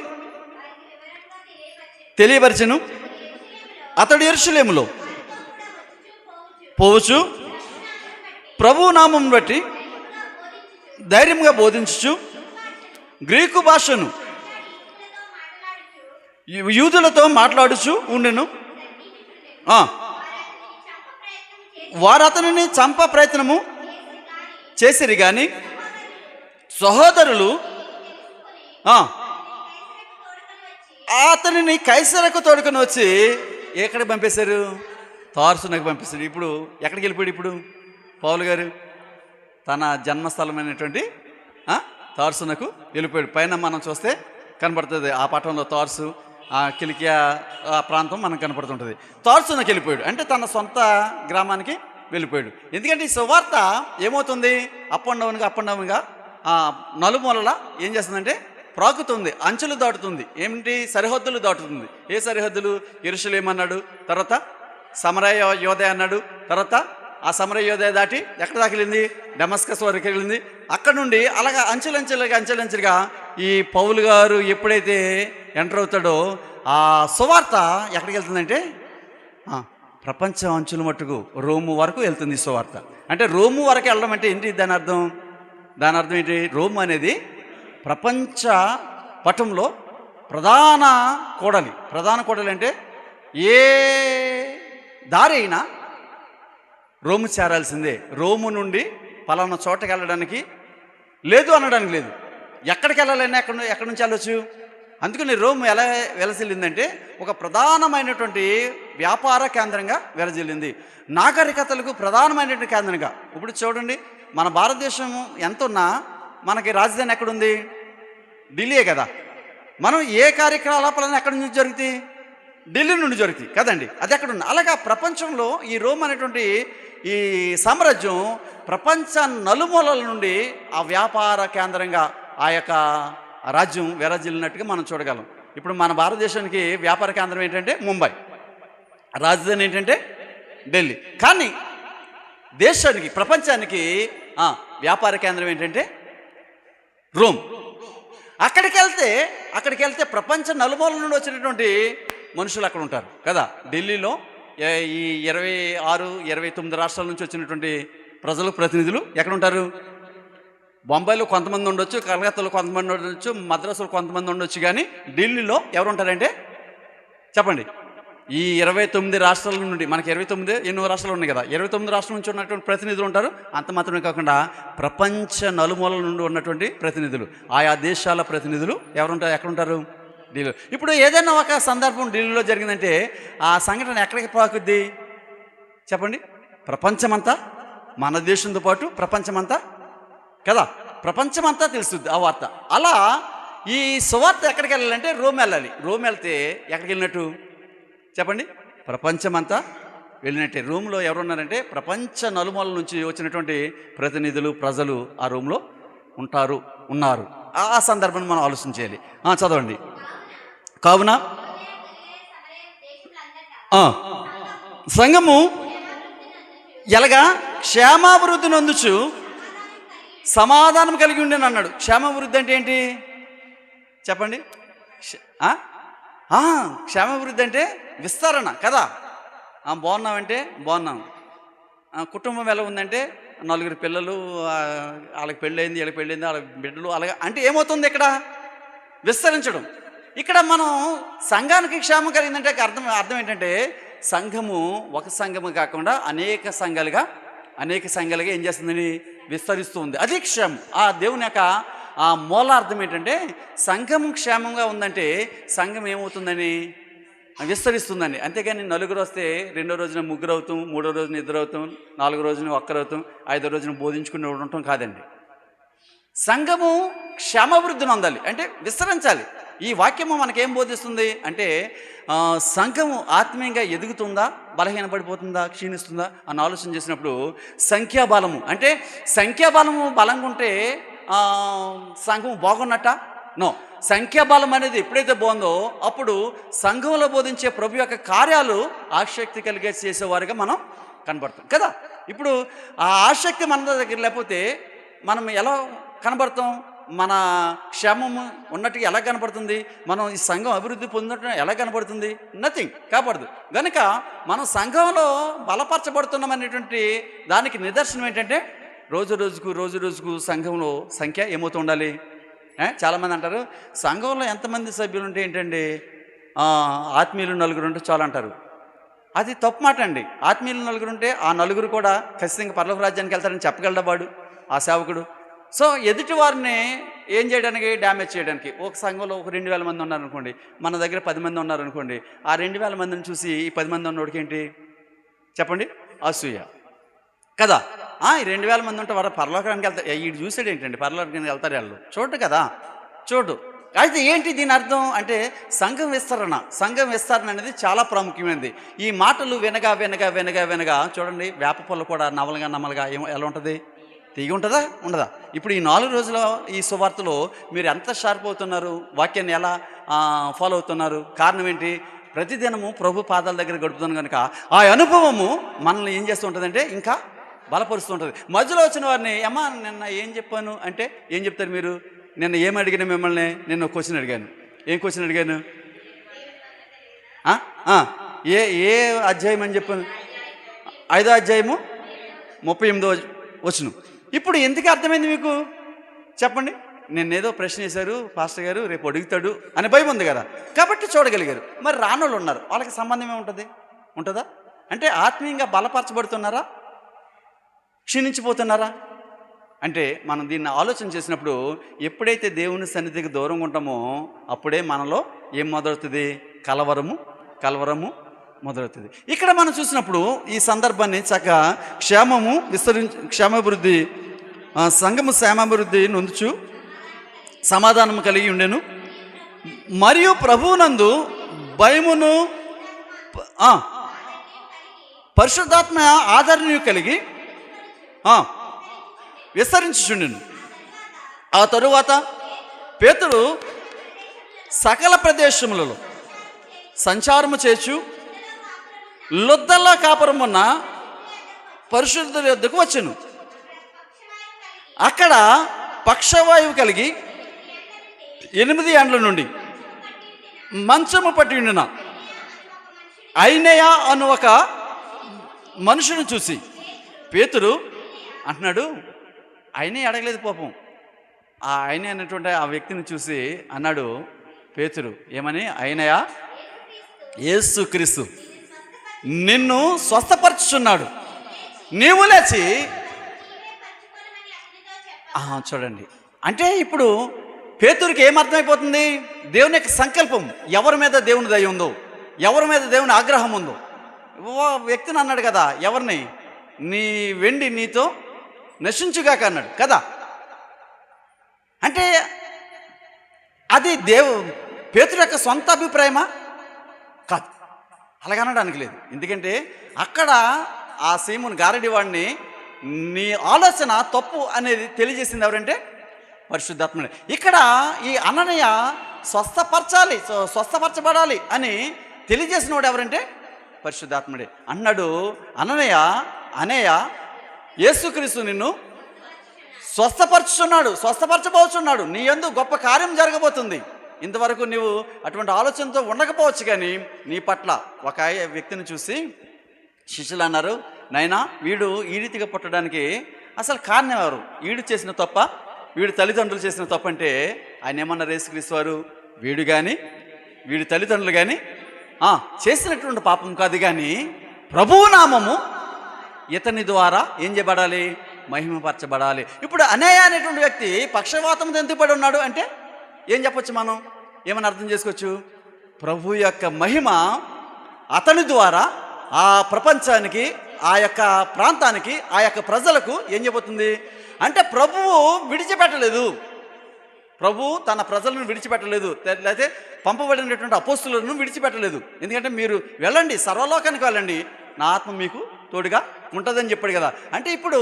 తెలియపరచెను, అతడు యెరూషలేములో పోవచ్చు ప్రభు నామం బట్టి ధైర్యంగా బోధించుచు గ్రీకు భాషను యూదులతో మాట్లాడుచు ఉండెను. వారు అతనిని చంప ప్రయత్నము చేసిరి కానీ సహోదరులు అతనిని కైసరకు తోడుకొని వచ్చి ఎక్కడికి పంపేశారు? తార్సునకు పంపేశారు. ఇప్పుడు ఎక్కడికి వెళ్ళిపోయాడు? ఇప్పుడు పౌలు గారు తన జన్మస్థలమైనటువంటి తార్సునకు వెళ్ళిపోయాడు. పైన మనం చూస్తే కనపడుతుంది ఆ పట్టణంలో తార్సు, ఆ కిలికియా ఆ ప్రాంతం మనకు కనపడుతుంటుంది. తార్సునకు వెళ్ళిపోయాడు అంటే తన సొంత గ్రామానికి వెళ్ళిపోయాడు. ఎందుకంటే ఈ సువార్త ఏమవుతుంది? అప్ అండ్ డౌన్గా నలుమూలలా ఏం చేస్తుందంటే ప్రాకుతుంది, అంచులు దాటుతుంది. ఏమిటి? సరిహద్దులు దాటుతుంది. ఏ సరిహద్దులు? యెరూషలేము అన్నాడు, తర్వాత సమరయ యోధయ అన్నాడు, తర్వాత ఆ సమరయ యోధయ దాటి ఎక్కడ దాకా వెళ్ళింది? డమస్కస్ వరకు వెళ్ళింది. అక్కడ నుండి అలాగా అంచెలంచెలుగా ఈ పౌలు గారు ఎప్పుడైతే ఎంటర్ అవుతాడో ఆ సువార్త ఎక్కడికి వెళ్తుందంటే ప్రపంచ అంచుల మట్టుకు రోము వరకు వెళ్తుంది ఈ సువార్త. అంటే రోము వరకు వెళ్ళడం అంటే ఏంటి? దాని అర్థం ఏంటి? రోమ్ అనేది ప్రపంచ పటంలో ప్రధాన కోడలి అంటే ఏ దారి అయినా రోము చేరాల్సిందే. రోము నుండి పలానా చోటకి వెళ్ళడానికి లేదు అనడానికి లేదు. ఎక్కడికి వెళ్ళాలన్నా ఎక్కడి నుంచి వెళ్ళొచ్చు. అందుకని రోమ్ ఎలా వెలసిల్లిందంటే ఒక ప్రధానమైనటువంటి వ్యాపార కేంద్రంగా వెలజిల్లింది, నాగరికతలకు ప్రధానమైనటువంటి కేంద్రంగా. ఇప్పుడు చూడండి, మన భారతదేశం ఎంత ఉన్నా మనకి రాజధాని ఎక్కడుంది? ఢిల్లీయే కదా. మనం ఏ కార్యకలాపాలన్నా ఎక్కడి నుంచి జరుగుతాయి? ఢిల్లీ నుండి జరుగుతాయి కదండి. అది ఎక్కడుంది? అలాగా ప్రపంచంలో ఈ రోమ్ అనేటువంటి ఈ సామ్రాజ్యం ప్రపంచ నలుమూలల నుండి ఆ వ్యాపార కేంద్రంగా ఆ యొక్క రాజ్యం వెలజిల్లినట్టుగా మనం చూడగలం. ఇప్పుడు మన భారతదేశానికి వ్యాపార కేంద్రం ఏంటంటే ముంబై, రాజధాని ఏంటంటే ఢిల్లీ. కానీ దేశానికి, ప్రపంచానికి వ్యాపార కేంద్రం ఏంటంటే రోమ్. అక్కడికి వెళ్తే ప్రపంచ నలుమూలల నుండి వచ్చినటువంటి మనుషులు అక్కడ ఉంటారు కదా. ఢిల్లీలో ఈ 26, 29 రాష్ట్రాల నుంచి వచ్చినటువంటి ప్రతినిధులు ఎక్కడ ఉంటారు? బొంబాయిలో కొంతమంది ఉండొచ్చు, కలకత్తాలో కొంతమంది ఉండొచ్చు, మద్రాసులో కొంతమంది ఉండొచ్చు. కానీ ఢిల్లీలో ఎవరు ఉంటారంటే చెప్పండి, ఈ 29 రాష్ట్రాల నుండి, మనకి 29 ఎన్నో రాష్ట్రాలు ఉన్నాయి కదా, 29 రాష్ట్రాల నుంచి ఉన్నటువంటి ప్రతినిధులు ఉంటారు. అంత మాత్రమే కాకుండా ప్రపంచ నలుమూలల నుండి ఉన్నటువంటి ప్రతినిధులు, ఆయా దేశాల ప్రతినిధులు ఎక్కడుంటారు? ఢిల్లీలో. ఇప్పుడు ఏదైనా ఒక సందర్భం ఢిల్లీలో జరిగిందంటే ఆ సంఘటన ఎక్కడికి పాకుద్ది చెప్పండి? ప్రపంచమంతా, మన దేశంతో పాటు ప్రపంచమంతా కదా, ప్రపంచమంతా తెలుస్తుంది ఆ వార్త. అలా ఈ సువార్త ఎక్కడికి వెళ్ళాలంటే రోమ్ వెళ్ళాలి. రోమ్ వెళ్తే ఎక్కడికి వెళ్ళినట్టు చెప్పండి? ప్రపంచమంతా వెళ్ళినట్టే. రూమ్లో ఎవరున్నారంటే ప్రపంచ నలుమూల నుంచి వచ్చినటువంటి ప్రతినిధులు, ప్రజలు ఆ రూమ్లో ఉన్నారు. ఆ సందర్భాన్ని మనం ఆలోచన చేయాలి. చదవండి. కావున సంఘము ఎలాగా క్షేమాభివృద్ధి నందుచు సమాధానం కలిగి ఉండేని అన్నాడు. క్షేమాభివృద్ధి అంటే ఏంటి చెప్పండి? క్షేమాభివృద్ధి అంటే విస్తరణ కదా. బాగున్నామంటే బాగున్నాం. కుటుంబం ఎలా ఉందంటే 4 పిల్లలు, వాళ్ళకి పెళ్ళయింది, వీళ్ళకి పెళ్ళయింది, వాళ్ళ బిడ్డలు, అలాగా అంటే ఏమవుతుంది ఇక్కడ? విస్తరించడం. ఇక్కడ మనం సంఘానికి క్షేమం కలిగిందంటే అర్థం ఏంటంటే సంఘము ఒక సంఘము కాకుండా అనేక సంఘాలుగా ఏం చేస్తుందని విస్తరిస్తూ ఉంది. అది క్షేమం. ఆ దేవుని యొక్క ఆ మూలార్థం ఏంటంటే సంఘం క్షేమంగా ఉందంటే సంఘం ఏమవుతుందని విస్తరిస్తుందండి. అంతేగాని 4 వస్తే 2వ రోజున 3 అవుతాం, 3వ రోజున 2 అవుతాం, 4వ రోజున 1 అవుతాం, 5వ రోజున బోధించుకుని ఉండటం కాదండి. సంఘము క్షేమాభివృద్ధిని పొందాలి అంటే విస్తరించాలి. ఈ వాక్యము మనకేం బోధిస్తుంది అంటే సంఘము ఆత్మీయంగా ఎదుగుతుందా, బలహీనపడిపోతుందా, క్షీణిస్తుందా అని ఆలోచన చేసినప్పుడు సంఖ్యాబలము అంటే సంఖ్యాబలము బలంగా ఉంటే సంఘం బాగున్నట్ట? నో. సంఖ్యాబలం అనేది ఎప్పుడైతే బాగుందో అప్పుడు సంఘంలో బోధించే ప్రభు యొక్క కార్యాలు ఆసక్తి కలిగే చేసేవారుగా మనం కనబడతాం కదా. ఇప్పుడు ఆ ఆసక్తి మన దగ్గర లేకపోతే మనం ఎలా కనబడతాం? మన క్షేమము ఉన్నట్టుగా ఎలా కనపడుతుంది? మనం ఈ సంఘం అభివృద్ధి పొందినట్టు ఎలా కనపడుతుంది? నథింగ్ కాపాడదు. కనుక మనం సంఘంలో బలపరచబడుతున్నాం అనేటువంటి దానికి నిదర్శనం ఏంటంటే రోజు రోజుకు సంఘంలో సంఖ్య ఏమవుతూ ఉండాలి. చాలామంది అంటారు సంఘంలో ఎంతమంది సభ్యులు ఉంటే ఏంటండి, ఆత్మీయులు 4 ఉంటే చాలు అంటారు. అది తప్పు మాట అండి. ఆత్మీయులు నలుగురు ఉంటే ఆ నలుగురు కూడా ఖచ్చితంగా పరలోక రాజ్యానికి వెళ్తారని చెప్పగలడా వాడు ఆ సేవకుడు? సో ఎదుటి వారిని ఏం చేయడానికి, డ్యామేజ్ చేయడానికి. ఒక సంఘంలో ఒక 2000 మంది ఉన్నారనుకోండి, మన దగ్గర 10 మంది ఉన్నారనుకోండి, ఆ 2000 మందిని చూసి ఈ 10 మంది ఉన్నోడికి ఏంటి చెప్పండి? అసూయ కదా. ఈ 2000 మంది ఉంటే వారు పరలోకానికి వెళ్తారు, వీడు చూసాడు ఏంటండి పరలోకానికి వెళ్తారు వాళ్ళు చూడు కదా, చూడు. అయితే ఏంటి దీని అర్థం అంటే సంఘం విస్తరణ అనేది చాలా ప్రాముఖ్యమైనది. ఈ మాటలు వినగా వినగా వినగా వినగా చూడండి, వేప పళ్ళు కూడా నమలగా ఎలా ఉంటుంది? తీగి ఉంటుందా ఉండదా? ఇప్పుడు ఈ 4 రోజుల ఈ సువార్తలో మీరు ఎంత షార్ప్ అవుతున్నారు? వాక్యాన్ని ఎలా ఫాలో అవుతున్నారు? కారణం ఏంటి? ప్రతిదినము ప్రభు పాదాల దగ్గర గడుపుతాను కనుక ఆ అనుభవము మనల్ని ఏం చేస్తూ ఉంటుందంటే ఇంకా బలపరుస్తూ ఉంటుంది. మధ్యలో వచ్చిన వారిని అమ్మా నిన్న ఏం చెప్పాను అంటే ఏం చెప్తారు మీరు? నిన్న ఏం అడిగిన మిమ్మల్ని? నిన్న క్వశ్చన్ అడిగాను. ఏం క్వశ్చన్ అడిగాను? ఏ అధ్యాయం అని చెప్పాను? 5వ అధ్యాయము 38వ వచనం. ఇప్పుడు ఎందుకు అర్థమైంది మీకు చెప్పండి? నిన్నేదో ప్రశ్న వేశారు పాస్టర్ గారు, రేపు అడుగుతాడు అనే భయం ఉంది కదా, కాబట్టి చూడగలిగారు. మరి రానోళ్ళు ఉన్నారు, వాళ్ళకి సంబంధం ఏముంటుంది? ఉంటుందా? అంటే ఆత్మీయంగా బలపరచబడుతున్నారా, క్షీణించిపోతున్నారా? అంటే మనం దీన్ని ఆలోచన చేసినప్పుడు ఎప్పుడైతే దేవుని సన్నిధికి దూరంగా ఉంటామో అప్పుడే మనలో ఏం మొదలవుతుంది? కలవరము మొదలవుతుంది. ఇక్కడ మనం చూసినప్పుడు ఈ సందర్భాన్ని చక్కగా క్షేమాభివృద్ధి సంఘము క్షేమాభివృద్ధి నొందుచు సమాధానము కలిగి ఉండెను, మరియు ప్రభువునందు భయమును పరిశుద్ధాత్మ ఆదరణను కలిగి విస్తరించుచుండెను. ఆ తరువాత పేతురు సకల ప్రదేశములలో సంచారము చేచు లొద్దలా కాపురమున్న పరిశుద్ధుల యొద్దకు వచ్చెను. అక్కడ పక్షవాయువు కలిగి 8 ఏండ్ల నుండి మంచము పట్టి ఉండిన ఐనేయ అను ఒక మనుషుని చూసి పేతురు అంటున్నాడు, ఆయనే అడగలేదు పాపం, ఆయన అనేటువంటి ఆ వ్యక్తిని చూసి అన్నాడు పేతురు ఏమని? అయినయా యేసుక్రీస్తు నిన్ను స్వస్థపరచుచున్నాడు, నీవు లేచి. చూడండి, అంటే ఇప్పుడు పేతురికి ఏమర్థమైపోతుంది? దేవుని యొక్క సంకల్పం, ఎవరి మీద దేవుని దయ ఉందో, ఎవరి మీద దేవుని ఆగ్రహం ఉందో. వ్యక్తిని అన్నాడు కదా, ఎవరిని? నీ వెండి నీతో నశించుగాక అన్నాడు కదా. అంటే అది పేతురు యొక్క సొంత అభిప్రాయమా? కాదు, అలాగనడానికి లేదు. ఎందుకంటే అక్కడ ఆ సీముని గారడివాడిని నీ ఆలోచన తప్పు అనేది తెలియజేసింది ఎవరంటే పరిశుద్ధాత్ముడే. ఇక్కడ ఈ అననయ స్వస్థపరచబడాలి అని తెలియజేసిన వాడు ఎవరంటే పరిశుద్ధాత్ముడే. అన్నాడు అననయ యేసుక్రీస్తు నిన్ను స్వస్థపరచబోతున్నాడు, నీ యందు గొప్ప కార్యం జరగబోతుంది. ఇంతవరకు నువ్వు అటువంటి ఆలోచనతో ఉండకపోవచ్చు, కానీ నీ పట్ల ఒక వ్యక్తిని చూసి శిష్యులు అన్నారు, నైనా వీడు ఈ రీతిగా పుట్టడానికి అసలు కారణం ఎవరు? వీడు చేసిన తప్ప, వీడి తల్లిదండ్రులు చేసిన తప్ప అంటే ఆయన ఏమన్నారు యేసుక్రీస్తు వారు? వీడు కానీ వీడి తల్లిదండ్రులు కానీ చేసినటువంటి పాపం కాదు, కానీ ప్రభువు నామము ఇతని ద్వారా ఏం చేయబడాలి? మహిమపరచబడాలి. ఇప్పుడు అనయ అనేటువంటి వ్యక్తి పక్షవాతంతో ఎందుకు పడి ఉన్నాడు అంటే ఏం చెప్పొచ్చు? మనం ఏమని అర్థం చేసుకోవచ్చు? ప్రభు యొక్క మహిమ అతని ద్వారా ఆ ప్రపంచానికి, ఆ యొక్క ప్రాంతానికి, ఆ యొక్క ప్రజలకు ఏం చెప్పబోతుంది అంటే ప్రభువు విడిచిపెట్టలేదు. ప్రభు తన ప్రజలను విడిచిపెట్టలేదు, లేకపోతే పంపబడినటువంటి అపోస్తులను విడిచిపెట్టలేదు. ఎందుకంటే మీరు వెళ్ళండి, సర్వలోకానికి వెళ్ళండి, నా ఆత్మ మీకు తోడుగా ఉంటుందని చెప్పాడు కదా. అంటే ఇప్పుడు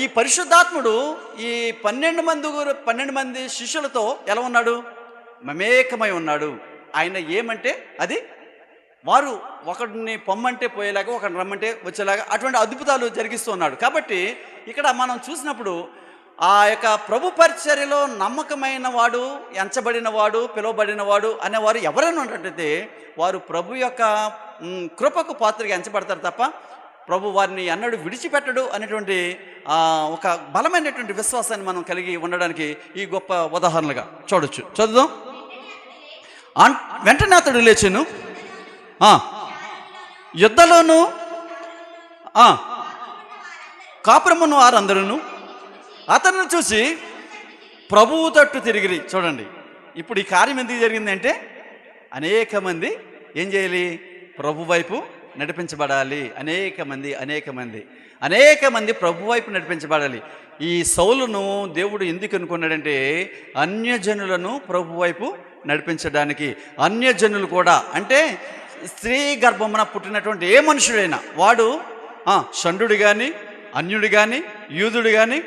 ఈ పరిశుద్ధాత్ముడు ఈ 12 మంది శిష్యులతో ఎలా ఉన్నాడు? మమేకమై ఉన్నాడు. ఆయన ఏమంటే అది వారు ఒకడిని పొమ్మంటే పోయేలాగా, ఒకడిని రమ్మంటే వచ్చేలాగా అటువంటి అద్భుతాలు జరిగిస్తూ ఉన్నాడు. కాబట్టి ఇక్కడ మనం చూసినప్పుడు ఆ యొక్క ప్రభు పరిచర్యలో నమ్మకమైన వాడు, ఎంచబడిన వాడు, పిలువబడిన వాడు అనేవారు ఎవరైనా ఉన్నట్టయితే వారు ప్రభు యొక్క కృపకు పాత్రగా ఎంచబడతారు తప్ప ప్రభు వారిని అన్నడు విడిచిపెట్టడు అనేటువంటి ఒక బలమైనటువంటి విశ్వాసాన్ని మనం కలిగి ఉండడానికి ఈ గొప్ప ఉదాహరణలుగా చూడొచ్చు. చదువుదాం. వెంటనే అతడు లేచెను, యుద్ధలోను కాపురమున్న వారందరూ అతన్ని చూసి ప్రభువు తట్టు తిరిగిరి. చూడండి, ఇప్పుడు ఈ కార్యం ఎందుకు జరిగిందంటే అనేక మంది ఏం చేయాలి? ప్రభు వైపు నడిపించబడాలి. అనేక మంది ప్రభు వైపు నడిపించబడాలి. ఈ సౌలును దేవుడు ఎందుకు అనుకున్నాడంటే అన్యజనులను ప్రభు వైపు నడిపించడానికి. అన్యజనులు కూడా అంటే స్త్రీ గర్భమున పుట్టినటువంటి ఏ మనుషుడైనా వాడు షండు కానీ, అన్యుడు కానీ, యూదుడు కానీ,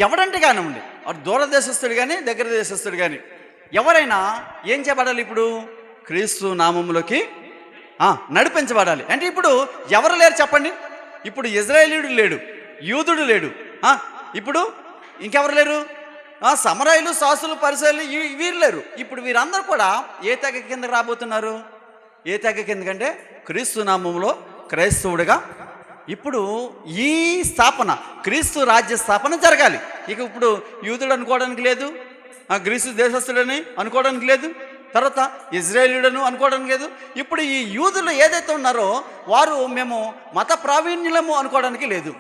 ఎవడంటే కానివ్వండి, వాడు దూరదేశస్తుడు కానీ, దగ్గర దేశస్తుడు కానీ, ఎవరైనా ఏం చేయబడాలి? ఇప్పుడు క్రీస్తు నామంలోకి నడిపించబడాలి. అంటే ఇప్పుడు ఎవరు లేరు చెప్పండి? ఇప్పుడు ఇజ్రాయేలీయుడు లేడు, యూదుడు లేడు, ఇప్పుడు ఇంకెవరు లేరు? సమరయులు, శాస్త్రులు, పరిసయులు వీరు లేరు. ఇప్పుడు వీరందరూ కూడా ఏ తెగ కిందకి రాబోతున్నారు? ఏ తెగ కిందకంటే క్రీస్తు నామంలో క్రైస్తవుడిగా. ఇప్పుడు ఈ స్థాపన, క్రీస్తు రాజ్య స్థాపన జరగాలి. ఇక ఇప్పుడు యూదుడు అనుకోవడానికి లేదు, గ్రీసు దేశస్థుడని అనుకోవడానికి లేదు, తర్వాత ఇజ్రాయేలీయుడను అనుకోవడానికి లేదు. ఇప్పుడు ఈ యూదులు ఏదైతే ఉన్నారో వారు మేము మత ప్రావీణ్యులము అనుకోవడానికి లేదు.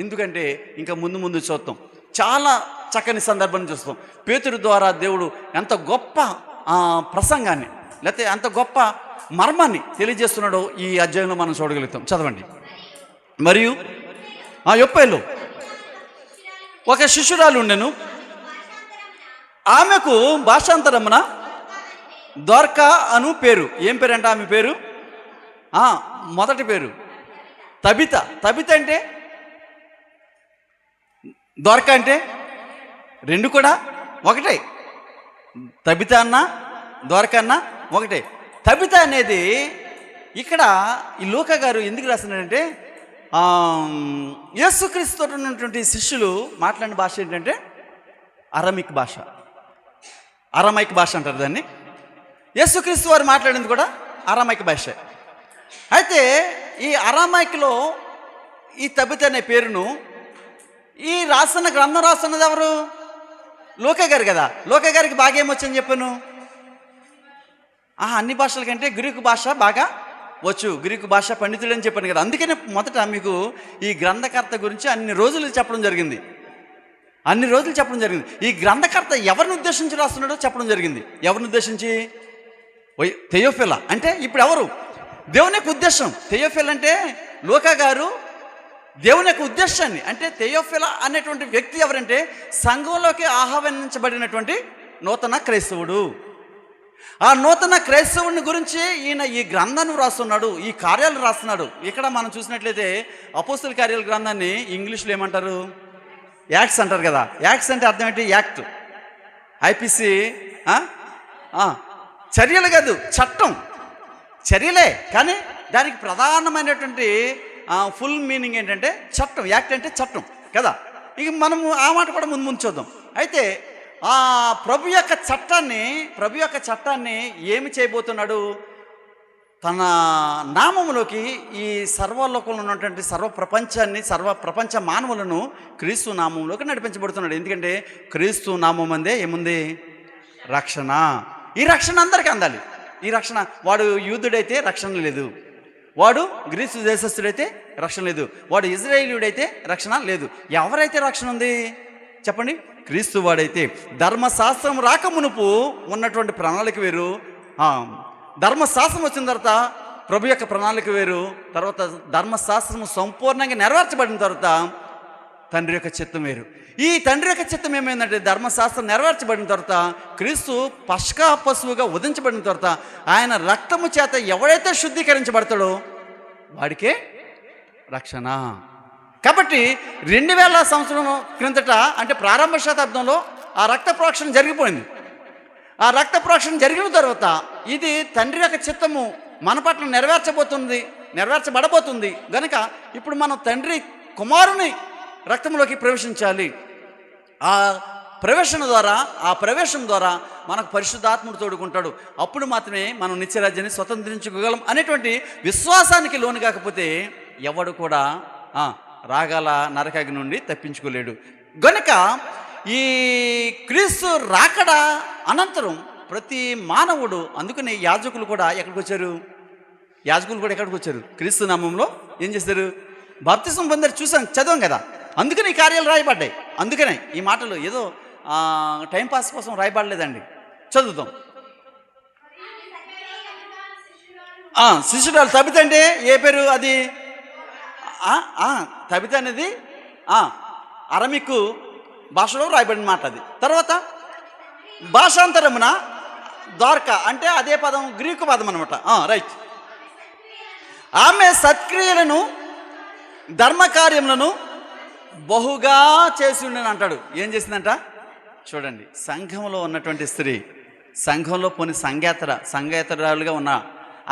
ఎందుకంటే ఇంకా ముందు చూస్తాం, చాలా చక్కని సందర్భాన్ని చూస్తాం. పేతురు ద్వారా దేవుడు ఎంత గొప్ప ప్రసంగాన్ని, లేకపోతే ఎంత గొప్ప మర్మాన్ని తెలియజేస్తున్నాడో ఈ అధ్యాయంలో మనం చూడగలుగుతాం. చదవండి. మరియు యొప్పేలో ఒక శిష్యురాలు ఉండెను, ఆమెకు భాషాంతరమున దోర్కా అను పేరు. ఏం పేరు అంటే ఆమె పేరు? మొదటి పేరు తబిత. తబిత అంటే, దోర్కా అంటే రెండు కూడా ఒకటే. తబిత అన్న దోర్కా అన్న ఒకటే. తబిత అనేది ఇక్కడ ఈ లూకా గారు ఎందుకు రాస్తున్నాడంటే యేసుక్రీస్తుతో ఉన్నటువంటి శిష్యులు మాట్లాడిన భాష ఏంటంటే అరమిక్ భాష. అరమైక్ భాష అంటారు దాన్ని. యేసుక్రీస్తు వారు మాట్లాడింది కూడా అరమైక్ భాష. అయితే ఈ అరమైక్లో ఈ తబిత అనే పేరును ఈ గ్రంథం రాస్తున్నది ఎవరు? లూకా గారు కదా. లూకా గారికి బాగా ఏమొచ్చని చెప్పాను? అన్ని భాషల కంటే గ్రీకు భాష బాగా వచ్చు, గ్రీకు భాష పండితుడు అని చెప్పాను కదా. అందుకనే మొదట మీకు ఈ గ్రంథకర్త గురించి అన్ని రోజులు చెప్పడం జరిగింది. ఈ గ్రంథకర్త ఎవరిని ఉద్దేశించి రాస్తున్నాడో చెప్పడం జరిగింది. ఎవరిని ఉద్దేశించి? థెయోఫిలా అంటే ఇప్పుడు ఎవరు? దేవుని యొక్క ఉద్దేశం. థెయోఫిలా అంటే లూకా గారు దేవుని యొక్క ఉద్దేశాన్ని, అంటే థెయోఫిలా అనేటువంటి వ్యక్తి ఎవరంటే సంఘంలోకి ఆహ్వానించబడినటువంటి నూతన క్రైస్తవుడు. ఆ నూతన క్రైస్తవుని గురించి ఈయన ఈ గ్రంథాన్ని రాస్తున్నాడు, ఈ కార్యాలు రాస్తున్నాడు. ఇక్కడ మనం చూసినట్లయితే అపోస్తల కార్యాల గ్రంథాన్ని ఇంగ్లీష్లో ఏమంటారు? యాక్ట్స్ అంటారు కదా. యాక్ట్స్ అంటే అర్థం ఏంటి? యాక్ట్, ఐపీసీ, చర్యలు కాదు, చట్టం. చర్యలే, కానీ దానికి ప్రధానమైనటువంటి ఫుల్ మీనింగ్ ఏంటంటే చట్టం. యాక్ట్ అంటే చట్టం కదా. ఇక మనము ఆ మాట కూడా ముందు చూద్దాం. అయితే ప్రభు యొక్క చట్టాన్ని ఏమి చేయబోతున్నాడు? తన నామములోకి ఈ సర్వలోకంలో ఉన్నటువంటి సర్వ ప్రపంచ మానవులను క్రీస్తు నామంలోకి నడిపించబడుతున్నాడు. ఎందుకంటే క్రీస్తు నామం అందే ఏముంది? రక్షణ. ఈ రక్షణ అందరికీ అందాలి. ఈ రక్షణ, వాడు యూదుడైతే రక్షణ లేదు, వాడు గ్రీసు దేశస్థుడైతే రక్షణ లేదు, వాడు ఇజ్రాయేలీయుడైతే రక్షణ లేదు. ఎవరైతే రక్షణ ఉంది చెప్పండి? క్రీస్తు వాడైతే. ధర్మశాస్త్రం రాకమునుపు ఉన్నటువంటి ప్రణాళిక వేరు, ధర్మశాస్త్రం వచ్చిన తర్వాత ప్రభు యొక్క ప్రణాళిక వేరు. తర్వాత ధర్మశాస్త్రం సంపూర్ణంగా నెరవేర్చబడిన తర్వాత తండ్రి యొక్క చిత్తం వేరు. ఈ తండ్రి యొక్క చిత్తం ఏమైందంటే ధర్మశాస్త్రం నెరవేర్చబడిన తర్వాత క్రీస్తు పస్కా పశువుగా ఉదించబడిన తర్వాత ఆయన రక్తము చేత ఎవడైతే శుద్ధీకరించబడతాడో వాడికే రక్షణ. కాబట్టి 2000 సంవత్సరం క్రిందట, అంటే ప్రారంభ శతాబ్దంలో ఆ రక్త ప్రోక్షణ జరిగిపోయింది. ఆ రక్త ప్రోక్షణ జరిగిన తర్వాత ఇది తండ్రి యొక్క చిత్తము మన పట్ల నెరవేర్చబడబోతుంది గనుక ఇప్పుడు మనం తండ్రి కుమారుని రక్తంలోకి ప్రవేశించాలి. ఆ ప్రవేశం ద్వారా మనకు పరిశుద్ధాత్ముడు తోడుకుంటాడు. అప్పుడు మాత్రమే మనం నిత్యరాజ్యాన్ని స్వతంత్రించుకోగలం అనేటువంటి విశ్వాసానికి లోను కాకపోతే ఎవడు కూడా రాగల నరకాగ్ని నుండి తప్పించుకోలేడు. గనుక ఈ క్రీస్తు రాకడ అనంతరం ప్రతి మానవుడు, అందుకని యాజకులు కూడా ఎక్కడికి వచ్చారు? యాజకులు కూడా ఎక్కడికి వచ్చారు? క్రీస్తు నామంలో ఏం చేస్తారు? బాప్తిసం పొందారు. చూసాం, చదవం కదా. అందుకని ఈ కార్యాలు రాయబడ్డాయి. అందుకనే ఈ మాటలు ఏదో టైంపాస్ కోసం రాయబడలేదండి. చదువుతాం. శిష్యురాలు తబిత అంటే ఏ పేరు అది? తబిత అనేది అరమిక్ భాషలో రాయబడిన మాట అది. తర్వాత భాషాంతరమున ద్వారక అంటే అదే పదం, గ్రీకు పదం అనమాట. రైట్. ఆమె సత్క్రియలను ధర్మకార్యములను బహుగా చేసి ఉండని అంటాడు. ఏం చేసిందంట చూడండి. సంఘంలో ఉన్నటువంటి స్త్రీ, సంఘంలో పోని సంఘేతరాలుగా ఉన్న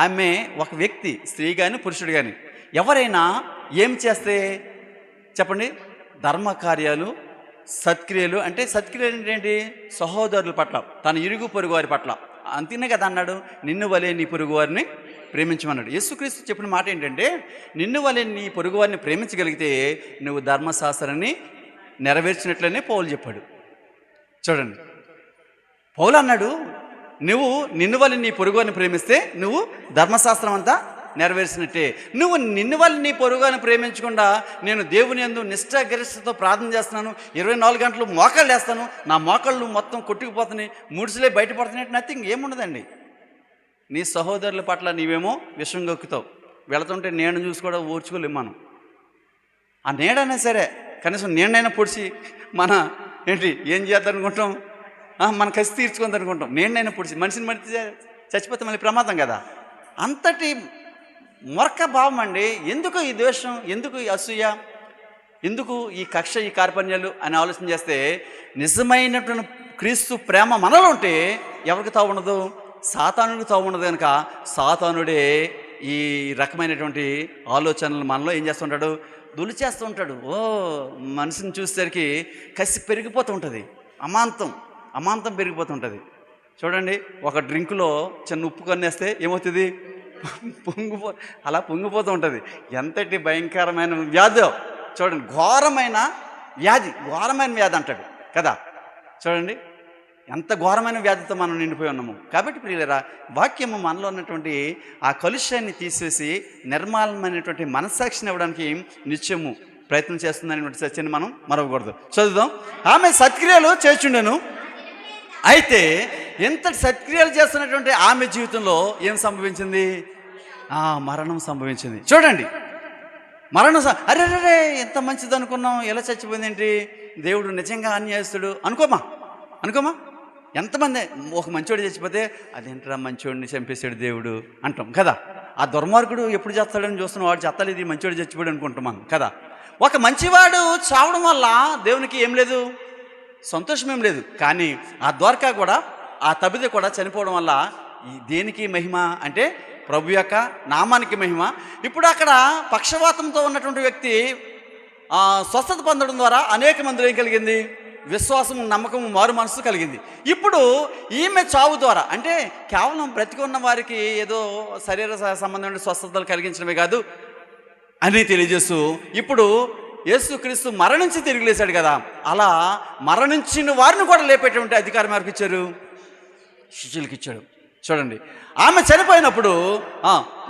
ఆమె ఒక వ్యక్తి, స్త్రీ కానీ పురుషుడు కానీ ఎవరైనా ఏం చేస్తే చెప్పండి? ధర్మకార్యాలు, సత్క్రియలు. అంటే సత్క్రియలు ఏంటి? సహోదరుల పట్ల, తన ఇరుగు పొరుగు వారి పట్ల. అంతేనే కదా అన్నాడు, నిన్ను వలే నీ పొరుగు వారిని ప్రేమించమన్నాడు. యేసుక్రీస్తు చెప్పిన మాట ఏంటంటే, నిన్ను వలే నీ పొరుగు వారిని ప్రేమించగలిగితే నువ్వు ధర్మశాస్త్రాన్ని నెరవేర్చినట్లనే పౌలు చెప్పాడు. చూడండి, పౌలు అన్నాడు, నువ్వు నిన్ను వల్ల నీ పొరుగుని ప్రేమిస్తే నువ్వు ధర్మశాస్త్రం అంతా నెరవేర్చినట్టే. నువ్వు నిన్ను వల్ల నీ పొరుగుని ప్రేమించకుండా నేను దేవుని యందు నిష్ఠాగరిష్టతో ప్రార్థన చేస్తున్నాను, 24 గంటలు మోకాళ్ళు వేస్తాను, నా మోకాళ్ళు మొత్తం కొట్టుకుపోతున్నాయి, ముడుసులే బయటపడుతున్నాయి, నథింగ్, ఏముండదండి. నీ సహోదరుల పట్ల నీవేమో విషం గొక్కుతావు. వెళుతుంటే నీడను చూసి కూడా ఓర్చుకోలేము మనం. ఆ నీడైనా సరే కనీసం నీడైనా పొడిచి మన ఏం చేద్దాం అనుకుంటాం? మన కసి తీర్చుకుంది అనుకుంటాం. నీడైనా పొడిచి మనిషిని మడితే చచ్చిపోతే మళ్ళీ ప్రమాదం కదా. అంతటి మూర్ఖ భావం అండి. ఎందుకు ఈ ద్వేషం, ఎందుకు ఈ అసూయ, ఎందుకు ఈ కక్ష, ఈ కార్పణ్యాలు అని ఆలోచన చేస్తే నిజమైనటువంటి క్రీస్తు ప్రేమ మనలో ఉంటే ఎవరికి తావు ఉండదు? సాతానుడికి తావు ఉండదు. కనుక సాతానుడే ఈ రకమైనటువంటి ఆలోచనలు మనలో ఏం చేస్తుంటాడు? దులిచేస్తూ ఉంటాడు. మనిషిని చూసేసరికి కసి పెరిగిపోతూ ఉంటుంది, అమాంతం పెరిగిపోతుంటుంది. చూడండి, ఒక డ్రింకులో చిన్న ఉప్పు కన్నేస్తే ఏమవుతుంది? అలా పొంగిపోతూ ఉంటుంది. ఎంతటి భయంకరమైన వ్యాధి చూడండి, ఘోరమైన వ్యాధి అంటాడు కదా. చూడండి ఎంత ఘోరమైన వ్యాధితో మనం నిండిపోయి ఉన్నాము. కాబట్టి ప్రియులరా, వాక్యము మనలో ఉన్నటువంటి ఆ కలుష్యాన్ని తీసేసి నిర్మలమైనటువంటి మనస్సాక్షిని ఇవ్వడానికి నిత్యము ప్రయత్నం చేస్తుందనేటువంటి సత్యాన్ని మనం మరవకూడదు. చదువుదాం. ఆమె సత్క్రియలు చేర్చుండెను. అయితే ఎంత సత్క్రియలు చేస్తున్నటువంటి ఆమె జీవితంలో ఏం సంభవించింది? మరణం సంభవించింది. చూడండి, మరణం. అరే ఎంత మంచిది అనుకున్నాం, ఎలా చచ్చిపోయింది ఏంటి? దేవుడు నిజంగా అన్యాయస్తుడు అనుకోమా. ఎంతమంది ఒక మంచోడు చచ్చిపోతే అదేంట్రా మంచోడిని చంపేశాడు దేవుడు అంటాం కదా. ఆ దుర్మార్గుడు ఎప్పుడు చేస్తాడని చూస్తున్నాం, వాడు చేస్తాడు, ఇది మంచోడు చచ్చిపోయాడు అనుకుంటాం మనం కదా. ఒక మంచివాడు చావడం వల్ల దేవునికి ఏం లేదు, సంతోషం ఏం లేదు. కానీ ఆ ద్వారకా కూడా, ఆ తబిత కూడా చనిపోవడం వల్ల దేనికి మహిమ అంటే ప్రభు యొక్క నామానికి మహిమ. ఇప్పుడు అక్కడ పక్షవాతంతో ఉన్నటువంటి వ్యక్తి స్వస్థత పొందడం ద్వారా అనేక మందిలో ఏం కలిగింది? విశ్వాసం, నమ్మకం, మారు మనసు కలిగింది. ఇప్పుడు ఈమె చావు ద్వారా అంటే కేవలం బ్రతికున్న వారికి ఏదో శరీర సంబంధమైన స్వస్థతలు కలిగించడమే కాదు అని తెలియజేస్తూ, ఇప్పుడు యేసుక్రీస్తు మరణించి తిరిగి లేచాడు కదా, అలా మరణించిన వారిని కూడా లేపేటువంటి అధికారం ఎవరికి ఇచ్చారు? శిష్యులకి ఇచ్చాడు. చూడండి, ఆమె చనిపోయినప్పుడు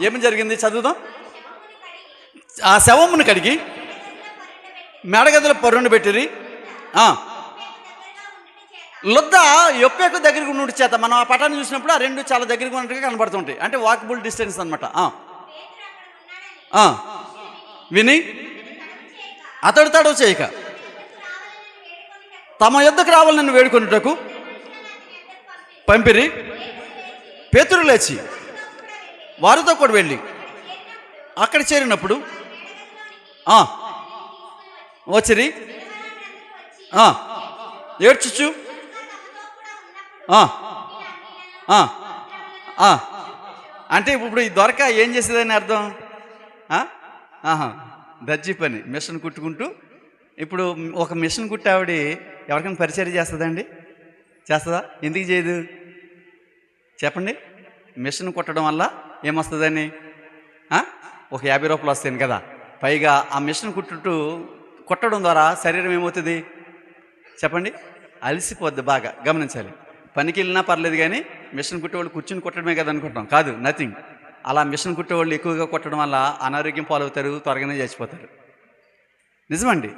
ఏమి జరిగింది? చదువుదాం. ఆ శవమును కడిగి మెడగదిలో పరుండి పెట్టిరి. లొద్ద యొప్పేకు దగ్గరికి ఉండి చేత మనం ఆ పటాన్ని చూసినప్పుడు ఆ రెండు చాలా దగ్గరికి ఉన్నట్టుగా కనబడుతుంటాయి. అంటే వాకబుల్ డిస్టెన్స్ అనమాట. విని అతడు తడవు చేయక తమ యొద్దకు రావాలని వేడుకొనుటకు పంపిరి. పేతురు లేచి వారితో కూడా వెళ్ళి అక్కడ చేరినప్పుడు వచ్చిరి ఏడ్చుచు అంటే ఇప్పుడు ఈ దొరక ఏం చేసేదని అర్థం? దర్జీ పని, మిషన్ కుట్టుకుంటూ. ఇప్పుడు ఒక మిషన్ కుట్టావిడ ఎవరికైనా పరిచయం చేస్తుందండి? చేస్తుందా? ఎందుకు చేయదు చెప్పండి? మిషన్ కుట్టడం వల్ల ఏమొస్తుందని ఒక 50 రూపాయలు వస్తాయి కదా. పైగా ఆ మిషన్ కుట్టడం ద్వారా శరీరం ఏమవుతుంది చెప్పండి? అలసిపోద్ది బాగా. గమనించాలి. పనికి వెళ్ళినా పర్లేదు, కానీ మిషన్ కుట్టేవాళ్ళు కూర్చుని కుట్టడమే కదా అనుకుంటాం. కాదు, నథింగ్. అలా మిషన్ కుట్టేవాళ్ళు ఎక్కువగా కొట్టడం వల్ల అనారోగ్యం పాలవుతారు, త్వరగానే చచ్చిపోతారు. నిజమండి,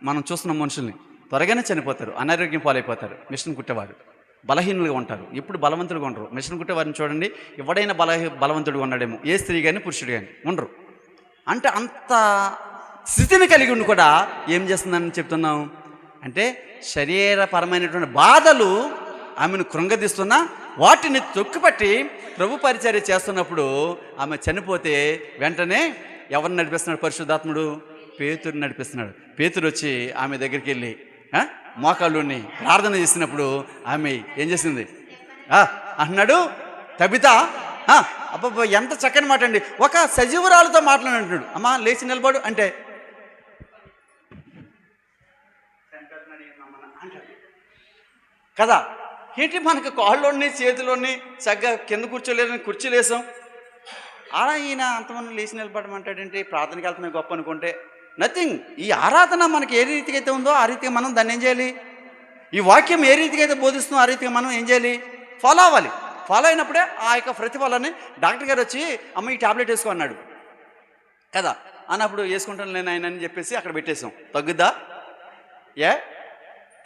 మనం చూస్తున్న మనుషుల్ని త్వరగానే చనిపోతారు, అనారోగ్యం పాలైపోతారు. మిషన్ కుట్టేవారు బలహీనులుగా ఉంటారు, ఎప్పుడు బలవంతులుగా ఉండరు. మిషన్ కుట్టేవారిని చూడండి, ఎవడైనా బలవంతుడుగా ఉన్నాడేమో, ఏ స్త్రీ కానీ పురుషుడు కానీ ఉండరు. అంటే అంత స్థితిని కలిగి ఉండి కూడా ఏం చేస్తుందని చెప్తున్నాం అంటే, శరీరపరమైనటువంటి బాధలు ఆమెను కృంగదీస్తున్నా వాటిని తొక్కిపట్టి ప్రభు పరిచర్య చేస్తున్నప్పుడు ఆమె చనిపోతే వెంటనే ఎవరిని నడిపిస్తున్నాడు? పరిశుద్ధాత్ముడు పేతురుని నడిపిస్తున్నాడు. పేతురు వచ్చి ఆమె దగ్గరికి వెళ్ళి మోకాళ్ళుని ప్రార్థన చేసినప్పుడు ఆమె ఏం చేసింది అంటున్నాడు, తబితా, అబ్బబ్బా ఎంత చక్కని మాట అండి. ఒక సజీవురాలతో మాట్లాడినట్టున్నాడు. అమ్మా లేచి నిలబడు అంటే కదా. ఏంటి మనకు కాళ్ళలోని చేతిలోని చక్కగా కింద కూర్చోలేదని కుర్చీలు వేసాం, అలా ఈయన అంతమంది లేచి నిలబడమంటాడేంటి? ప్రార్థనకి వెళ్తున్నాయి గొప్ప అనుకుంటే నథింగ్. ఈ ఆరాధన మనకి ఏ రీతిగా అయితే ఉందో ఆ రీతిగా మనం దాన్ని ఏం చేయాలి? ఈ వాక్యం ఏ రీతిగా అయితే బోధిస్తుందో ఆ రీతిగా మనం ఏం చేయాలి? ఫాలో అవ్వాలి. ఫాలో అయినప్పుడే ఆ యొక్క ప్రతిఫలాన్ని డాక్టర్ గారు వచ్చి అమ్మ ఈ టాబ్లెట్ వేసుకో అన్నాడు కదా. అన్నప్పుడు వేసుకుంటాను నేను ఆయన అని చెప్పేసి అక్కడ పెట్టేసాం. తగ్గుద్దా?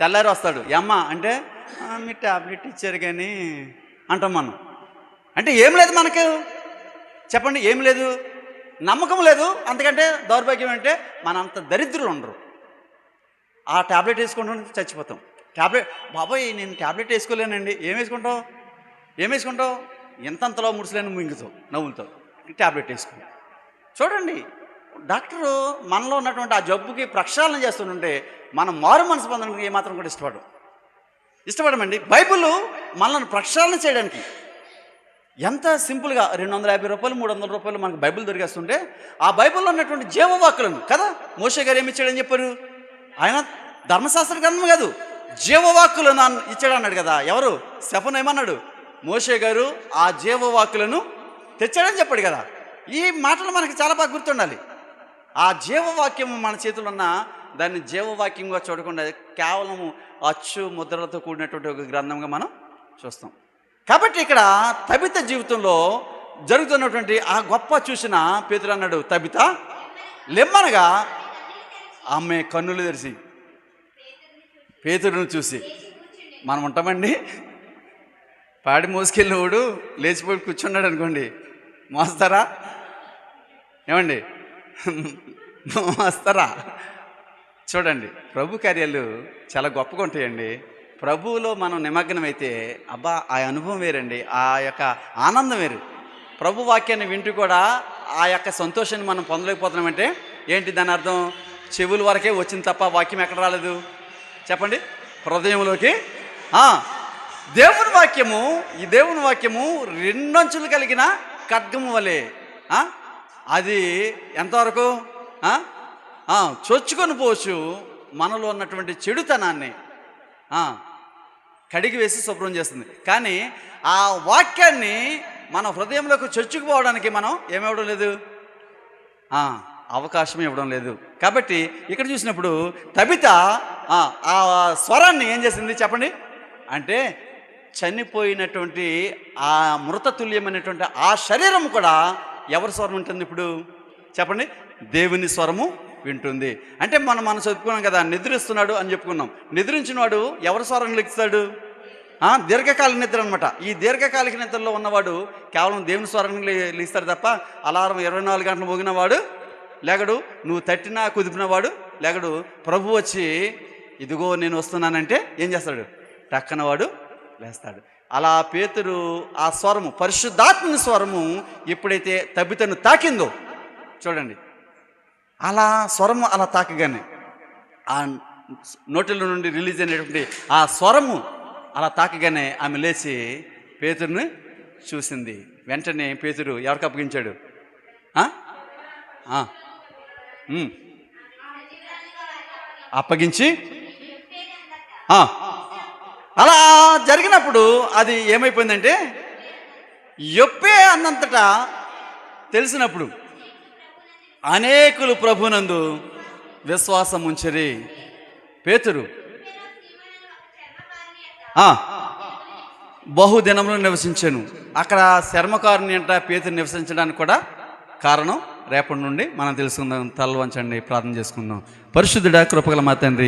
తెల్లారి వస్తాడు, అమ్మ అంటే మీరు టాబ్లెట్ ఇచ్చారు కానీ అంటాం మనం. అంటే ఏం లేదు మనకు, చెప్పండి, ఏం లేదు, నమ్మకం లేదు. అంతకంటే దౌర్భాగ్యం అంటే మన అంత దరిద్రులు ఉండరు. ఆ టాబ్లెట్ వేసుకుంటూ చచ్చిపోతాం. బాబాయ్ నేను టాబ్లెట్ వేసుకోలేనండి. ఏం వేసుకుంటావు? ఎంతంతలో ముడిసలేని మింగుతావు నవ్వులతో టాబ్లెట్ వేసుకుంటాం. చూడండి, డాక్టరు మనలో ఉన్నటువంటి ఆ జబ్బుకి ప్రక్షాళన చేస్తుంటే మనం మారు మనసు పొందడానికి ఏమాత్రం కూడా ఇష్టపడమండి. బైబిల్ మనల్ని ప్రక్షాళన చేయడానికి ఎంత సింపుల్గా 250 రూపాయలు 300 రూపాయలు మనకు బైబిల్ దొరికేస్తుంటే ఆ బైబిల్లో ఉన్నటువంటి జీవవాక్కులను కదా. మోషే గారు ఏమి ఇచ్చాడని చెప్పారు? ఆయన ధర్మశాస్త్ర గ్రంథం కాదు, జీవవాక్కులను ఇచ్చాడు అన్నాడు కదా. ఎవరు? స్టెఫను ఏమన్నాడు? మోషే గారు ఆ జీవవాక్కులను తెచ్చాడని చెప్పాడు కదా. ఈ మాటలు మనకి చాలా బాగా గుర్తుండాలి. ఆ జీవవాక్యం మన చేతుల్లో ఉన్న దాన్ని జీవవాక్యంగా చూడకుండా కేవలము అచ్చు ముద్రలతో కూడినటువంటి ఒక గ్రంథంగా మనం చూస్తాం. కాబట్టి ఇక్కడ తబిత జీవితంలో జరుగుతున్నటువంటి ఆ గొప్ప చూసిన పేతురు అన్నాడు, తబిత లెమ్మనగా ఆమె కన్నులు తెరిచి పేతురును చూసి. మనం ఉంటామండి, పాడి మోసుకెళ్ళినవాడు లేచిపోయి కూర్చున్నాడు అనుకోండి, మోస్తారా? ఏమండి మోస్తారా? చూడండి, ప్రభు కార్యాలు చాలా గొప్పగా ఉంటాయండి. ప్రభువులో మనం నిమగ్నమైతే అబ్బా ఆ అనుభవం వేరండి, ఆ యొక్క ఆనందం వేరు. ప్రభు వాక్యాన్ని వింటూ కూడా ఆ యొక్క సంతోషాన్ని మనం పొందలేకపోతున్నామంటే ఏంటి దాని అర్థం? చెవుల వరకే వచ్చింది తప్ప వాక్యం ఎక్కడ రాలేదు చెప్పండి? హృదయంలోకి. దేవుని వాక్యము, ఈ దేవుని వాక్యము రెండంచులు కలిగిన ఖడ్గము వలె. అది ఎంతవరకు చొచ్చుకొని పోవచ్చు మనలో ఉన్నటువంటి చెడుతనాన్ని కడిగి వేసి శుభ్రం చేస్తుంది. కానీ ఆ వాక్యాన్ని మన హృదయంలోకి చొచ్చుకుపోవడానికి మనం ఏమివ్వడం లేదు, అవకాశం ఇవ్వడం లేదు. కాబట్టి ఇక్కడ చూసినప్పుడు తబిత ఆ స్వరాన్ని ఏం చేసింది చెప్పండి? అంటే చనిపోయినటువంటి ఆ మృతతుల్యమైనటువంటి ఆ శరీరం కూడా ఎవరి స్వరం ఉంటుంది ఇప్పుడు చెప్పండి? దేవుని స్వరము వింటుంది. అంటే మనం చెప్పుకున్నాం కదా, నిద్రిస్తున్నాడు అని చెప్పుకున్నాం. నిద్రించిన వాడు ఎవరి స్వరం లెక్కిస్తాడు? దీర్ఘకాలిక నిద్ర అనమాట. ఈ దీర్ఘకాలిక నిద్రలో ఉన్నవాడు కేవలం దేవుని స్వరం లెగిస్తాడు తప్ప అలారం 24 గంటలు మోగినవాడు లేగడు, నువ్వు తట్టినా కుదిపినవాడు లేగడు. ప్రభు వచ్చి ఇదిగో నేను వస్తున్నానంటే ఏం చేస్తాడు? టక్కన వాడు లేస్తాడు. అలా పేతురు ఆ స్వరము, పరిశుద్ధాత్మని స్వరము ఎప్పుడైతే తబితను తాకిందో చూడండి, అలా స్వరము అలా తాకగానే ఆ నోటిలో నుండి రిలీజ్ అయినటువంటి ఆ స్వరము అలా తాకగానే ఆమె లేచి పేతురుని చూసింది. వెంటనే పేతురు ఎవరికి అప్పగించాడు? అప్పగించి అలా జరిగినప్పుడు అది ఏమైపోయిందంటే యొప్పే అన్నంతటా తెలిసినప్పుడు అనేకులు ప్రభునందు విశ్వాసం ఉంచరి. పేతురు బహుదినములు నివసించాను. అక్కడ శర్మకారుని అంట పేతురు నివసించడానికి కూడా కారణం రేపటి నుండి మనం తెలుసుకుందాం. తల వంచండి, ప్రార్థన చేసుకుందాం. పరిశుద్ధుడా, కృపగల మా తండ్రి,